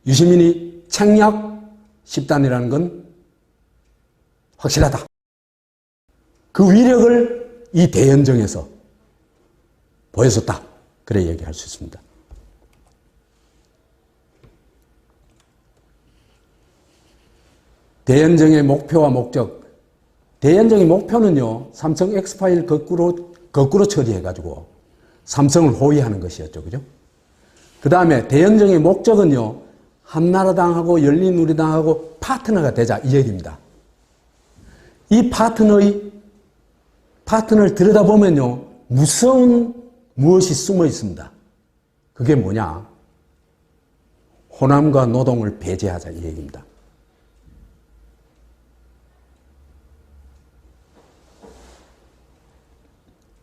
유시민이 책략 10단이라는 건 확실하다. 그 위력을 이 대연정에서 보여줬다. 그래 얘기할 수 있습니다. 대연정의 목표와 목적. 대연정의 목표는요, 삼성 X파일 거꾸로 처리해가지고 삼성을 호위하는 것이었죠. 그죠? 그 다음에 대연정의 목적은요, 한나라당하고 열린우리당하고 파트너가 되자 이 얘기입니다. 이 파트너를 들여다보면요, 무서운 무엇이 숨어 있습니다. 그게 뭐냐? 호남과 노동을 배제하자 이 얘기입니다.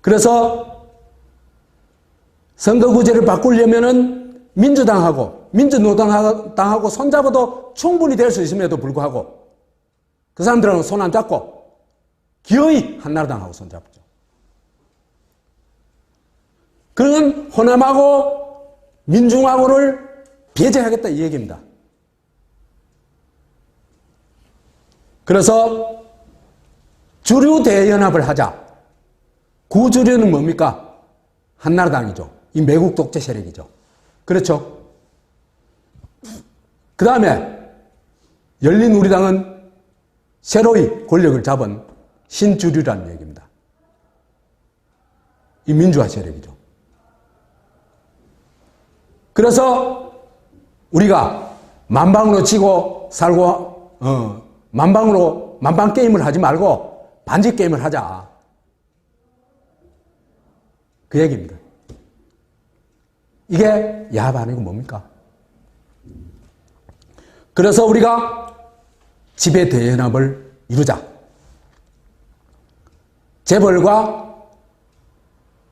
그래서 선거구제를 바꾸려면은 민주당하고 민주노당하고 손잡아도 충분히 될 수 있음에도 불구하고 그 사람들하고 손 안 잡고 기어이 한나라당하고 손 잡죠. 그러면 호남하고 민중하고를 배제하겠다 이 얘기입니다. 그래서 주류 대연합을 하자. 구주류는 뭡니까? 한나라당이죠. 이 매국 독재 세력이죠. 그렇죠? 그 다음에 열린우리당은 새로이 권력을 잡은 신주류라는 얘기입니다. 이 민주화 세력이죠. 그래서 우리가 만방으로 치고 살고 만방 게임을 하지 말고 반지 게임을 하자. 그 얘기입니다. 이게 야합 아니고 뭡니까? 그래서 우리가 지배 대연합을 이루자. 재벌과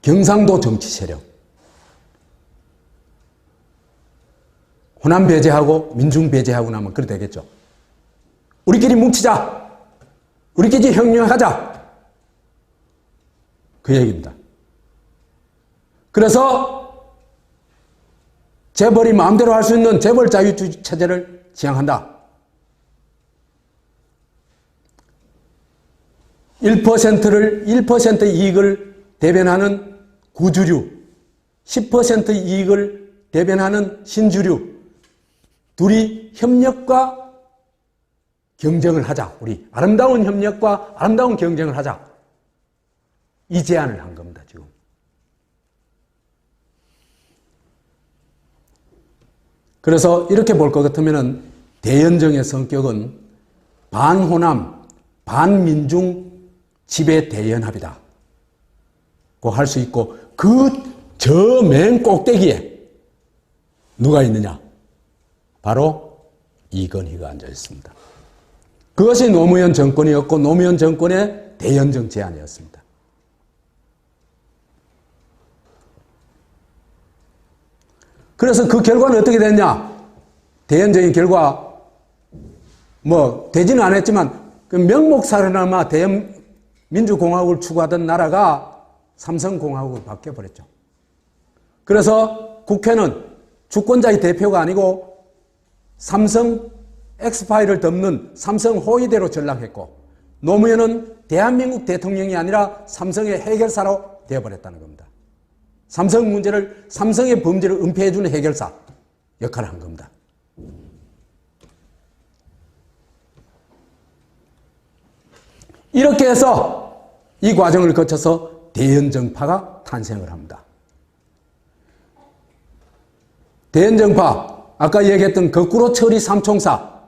경상도 정치 세력. 호남 배제하고 민중 배제하고 나면 그래 되겠죠. 우리끼리 뭉치자. 우리끼리 협력하자. 그 얘기입니다. 그래서 재벌이 마음대로 할 수 있는 재벌 자유주의 체제를 지향한다. 1% 이익을 대변하는 구주류, 10% 이익을 대변하는 신주류, 둘이 협력과 경쟁을 하자. 우리 아름다운 협력과 아름다운 경쟁을 하자. 이 제안을 한 겁니다, 지금. 그래서 이렇게 볼 것 같으면 대연정의 성격은 반호남, 반민중 지배 대연합이다. 고 할 수 있고, 저 맨 꼭대기에 누가 있느냐? 바로 이건희가 앉아 있습니다. 그것이 노무현 정권이었고, 노무현 정권의 대연정 제안이었습니다. 그래서 그 결과는 어떻게 됐냐? 대연적인 결과, 되지는 않았지만, 그 명목살아남아 대한민주공화국을 추구하던 나라가 삼성공화국으로 바뀌어버렸죠. 그래서 국회는 주권자의 대표가 아니고 삼성 엑스파일을 덮는 삼성 호위대로 전락했고, 노무현은 대한민국 대통령이 아니라 삼성의 해결사로 되어버렸다는 겁니다. 삼성 문제를, 삼성의 범죄를 은폐해주는 해결사 역할을 한 겁니다. 이렇게 해서 이 과정을 거쳐서 대연정파가 탄생을 합니다. 대연정파, 아까 얘기했던 거꾸로 처리 삼총사.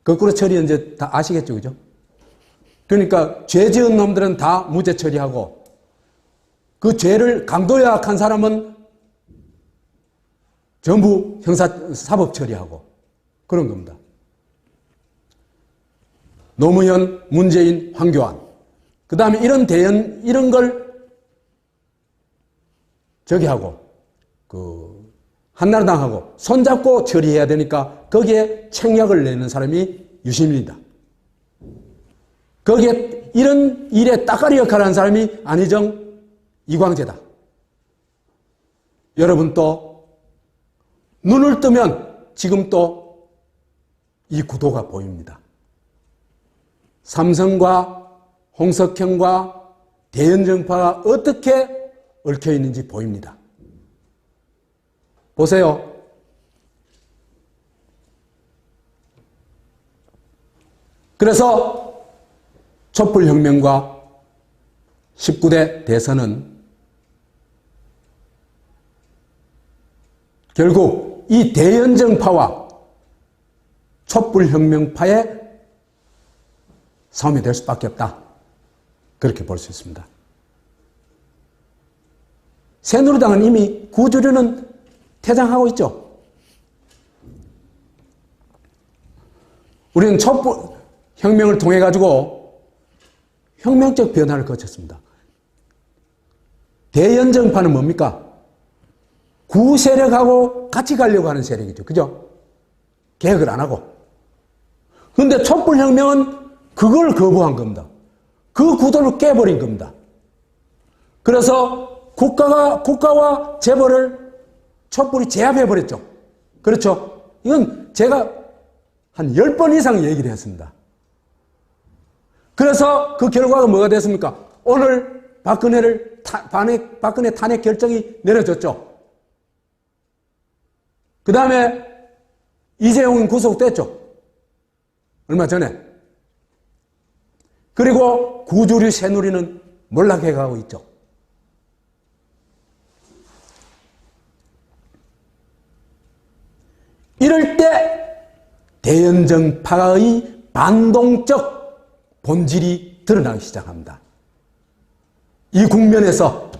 거꾸로 처리 이제 다 아시겠죠, 그죠? 그러니까 죄 지은 놈들은 다 무죄 처리하고, 그 죄를 강도 약한 사람은 전부 사법 처리하고, 그런 겁니다. 노무현, 문재인, 황교안. 그 다음에 이런 걸 하고, 한나라당하고 손잡고 처리해야 되니까 거기에 책략을 내는 사람이 유시민이다. 거기에 이런 일에 따까리 역할을 하는 사람이 안희정, 이광재다. 여러분 또 눈을 뜨면 지금 또 이 구도가 보입니다. 삼성과 홍석현과 대연정파가 어떻게 얽혀 있는지 보입니다. 보세요. 그래서 촛불혁명과 19대 대선은 결국 이 대연정파와 촛불혁명파의 싸움이 될 수밖에 없다. 그렇게 볼 수 있습니다. 새누리당은 이미 구주류는 퇴장하고 있죠. 우리는 촛불혁명을 통해 가지고 혁명적 변화를 거쳤습니다. 대연정파는 뭡니까? 구세력하고 같이 가려고 하는 세력이죠. 그죠? 개혁을 안 하고. 그런데 촛불혁명은 그걸 거부한 겁니다. 그 구도를 깨버린 겁니다. 그래서 국가와 재벌을 촛불이 제압해버렸죠. 그렇죠? 이건 제가 한 10번 이상 얘기를 했습니다. 그래서 그 결과가 뭐가 됐습니까? 오늘 박근혜 탄핵 결정이 내려졌죠. 그 다음에 이재용은 구속됐죠. 얼마 전에. 그리고 구주류 새누리는 몰락해가고 있죠. 이럴 때 대연정파의 반동적 본질이 드러나기 시작합니다. 이 국면에서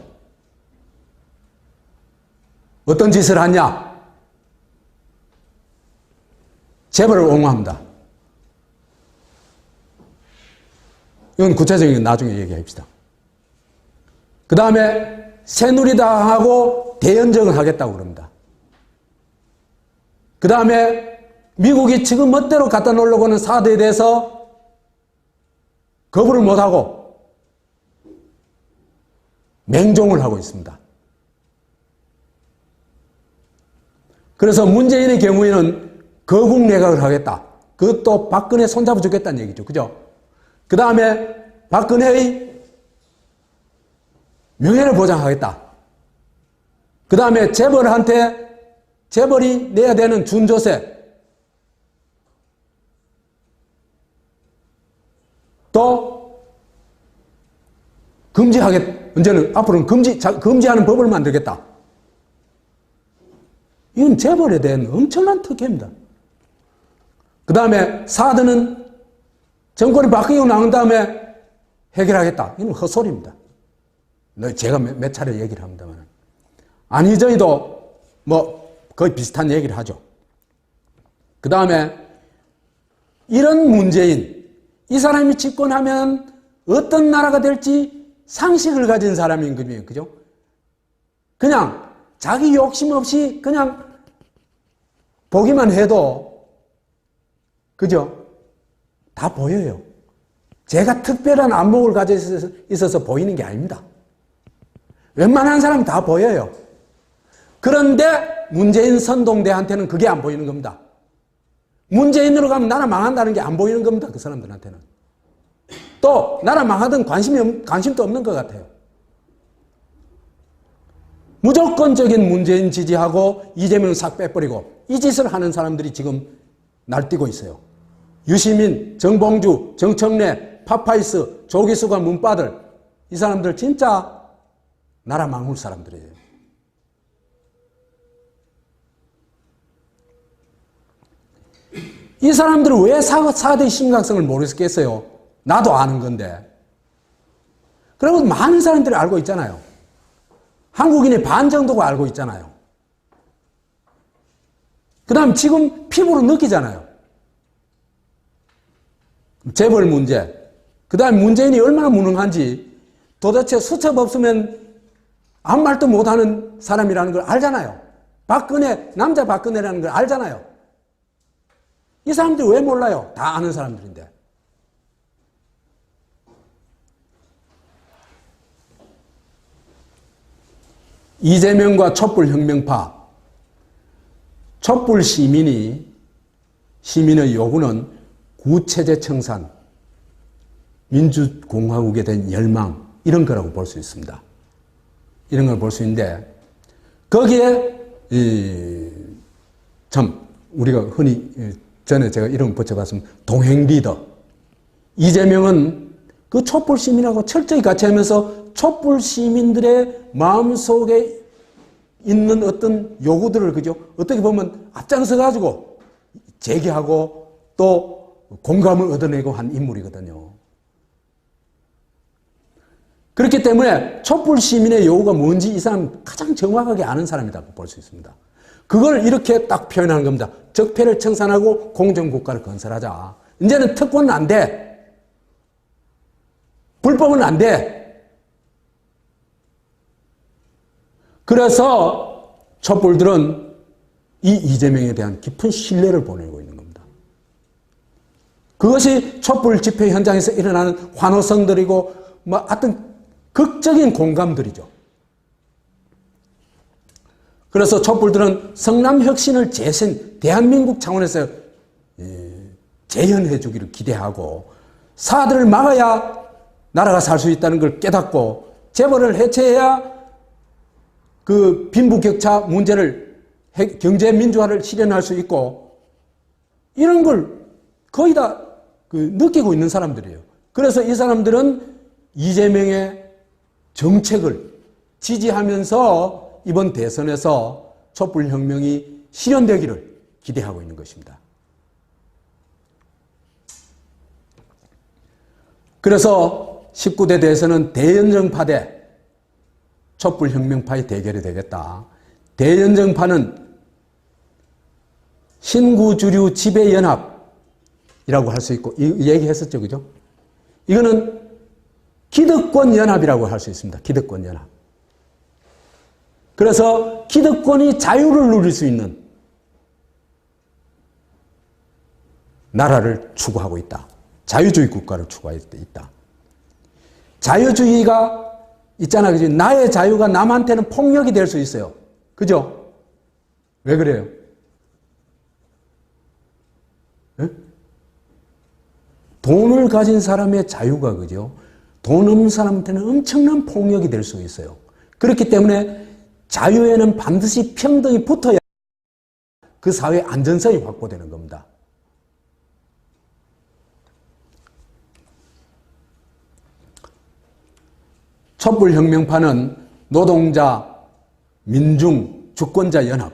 어떤 짓을 하냐? 재벌을 옹호합니다. 이건 구체적인 건 나중에 얘기합시다. 그 다음에 새누리당하고 대연정을 하겠다고 그럽니다. 그 다음에 미국이 지금 멋대로 갖다 놓으려고 하는 사드에 대해서 거부를 못하고 맹종을 하고 있습니다. 그래서 문재인의 경우에는 거국 내각을 하겠다. 그것도 박근혜 손잡아 주겠다는 얘기죠. 그죠? 그 다음에 박근혜의 명예를 보장하겠다. 그 다음에 재벌이 내야 되는 준조세 또 금지하겠다. 이제는 앞으로는 금지하는 법을 만들겠다. 이건 재벌에 대한 엄청난 특혜입니다. 그 다음에 사드는 정권이 바뀌고 나온 다음에 해결하겠다. 이건 헛소리입니다. 제가 몇 차례 얘기를 합니다만. 안희정이도 뭐 거의 비슷한 얘기를 하죠. 그 다음에 이런 문재인, 이 사람이 집권하면 어떤 나라가 될지 상식을 가진 사람인 거예요. 그죠? 그냥 자기 욕심 없이 그냥 보기만 해도 그죠? 다 보여요. 제가 특별한 안목을 가지고 있어서 보이는 게 아닙니다. 웬만한 사람 다 보여요. 그런데 문재인 선동대한테는 그게 안 보이는 겁니다. 문재인으로 가면 나라 망한다는 게 안 보이는 겁니다. 그 사람들한테는. 또 나라 망하든 관심도 없는 것 같아요. 무조건적인 문재인 지지하고 이재명 싹 빼버리고 이 짓을 하는 사람들이 지금 날뛰고 있어요. 유시민, 정봉주, 정청래, 파파이스, 조기수가 문바들, 이 사람들 진짜 나라 망할 사람들이에요. 이 사람들은 왜 사대의 심각성을 모르겠어요? 나도 아는 건데. 그리고 많은 사람들이 알고 있잖아요. 한국인의 반 정도가 알고 있잖아요. 그 다음 지금 피부로 느끼잖아요. 재벌 문제. 그 다음 문재인이 얼마나 무능한지 도대체 수첩 없으면 아무 말도 못하는 사람이라는 걸 알잖아요. 남자 박근혜라는 걸 알잖아요. 이 사람들이 왜 몰라요? 다 아는 사람들인데. 이재명과 촛불혁명파, 촛불 시민의 요구는 구체제 청산, 민주공화국에 대한 열망, 이런 거라고 볼 수 있습니다. 이런 걸 볼 수 있는데, 거기에, 우리가 흔히, 전에 제가 이름 붙여봤으면, 동행 리더. 이재명은 그 촛불 시민하고 철저히 같이 하면서 촛불 시민들의 마음속에 있는 어떤 요구들을, 그죠? 어떻게 보면 앞장서가지고 제기하고 또 공감을 얻어내고 한 인물이거든요. 그렇기 때문에 촛불 시민의 요구가 뭔지 이 사람 가장 정확하게 아는 사람이라고 볼 수 있습니다. 그걸 이렇게 딱 표현하는 겁니다. 적폐를 청산하고 공정국가를 건설하자. 이제는 특권은 안 돼. 불법은 안 돼. 그래서 촛불들은 이 이재명에 대한 깊은 신뢰를 보내고 있는 겁니다. 그것이 촛불 집회 현장에서 일어나는 환호성들이고 하여튼 극적인 공감들이죠. 그래서 촛불들은 성남혁신을 대한민국 차원에서 재현해 주기를 기대하고 사들을 막아야 나라가 살 수 있다는 걸 깨닫고 재벌을 해체해야 그 빈부격차 문제를 경제 민주화를 실현할 수 있고 이런 걸 거의 다 느끼고 있는 사람들이에요. 그래서 이 사람들은 이재명의 정책을 지지하면서 이번 대선에서 촛불혁명이 실현되기를 기대하고 있는 것입니다. 그래서 19대 대선은 대연정파 대 촛불혁명파의 대결이 되겠다. 대연정파는 신구주류 지배연합이라고 할 수 있고, 얘기했었죠, 그죠? 이거는 기득권 연합이라고 할 수 있습니다. 기득권 연합. 그래서 기득권이 자유를 누릴 수 있는 나라를 추구하고 있다. 자유주의 국가를 추구하고 있다. 자유주의가 있잖아, 그죠? 나의 자유가 남한테는 폭력이 될 수 있어요. 그죠? 왜 그래요? 돈을 가진 사람의 자유가 그죠? 돈 없는 사람한테는 엄청난 폭력이 될 수 있어요. 그렇기 때문에 자유에는 반드시 평등이 붙어야 그 사회 안전성이 확보되는 겁니다. 촛불혁명파는 노동자, 민중, 주권자 연합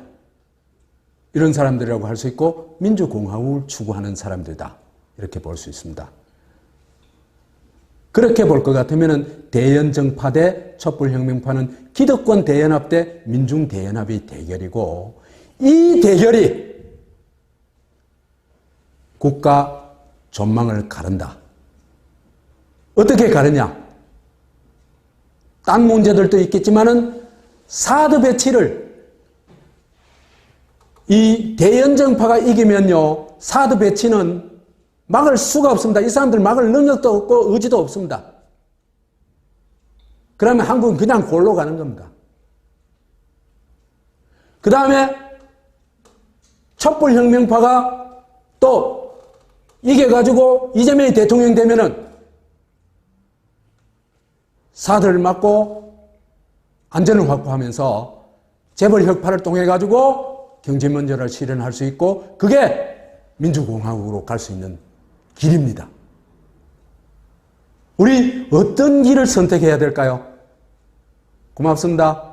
이런 사람들이라고 할 수 있고 민주공화국을 추구하는 사람들이다. 이렇게 볼 수 있습니다. 그렇게 볼 것 같으면 대연정파 대 촛불혁명파는 기득권 대연합 대 민중 대연합의 대결이고 이 대결이 국가 전망을 가른다. 어떻게 가르냐? 딴 문제들도 있겠지만은 사드 배치를 이 대연정파가 이기면요, 사드 배치는 막을 수가 없습니다. 이 사람들 막을 능력도 없고 의지도 없습니다. 그러면 한국은 그냥 골로 가는 겁니다. 그 다음에 촛불혁명파가 또 이겨가지고 이재명이 대통령 되면은 사드를 막고 안전을 확보하면서 재벌혁파를 통해가지고 경제문제를 실현할 수 있고 그게 민주공화국으로 갈 수 있는 길입니다. 우리 어떤 길을 선택해야 될까요? 고맙습니다.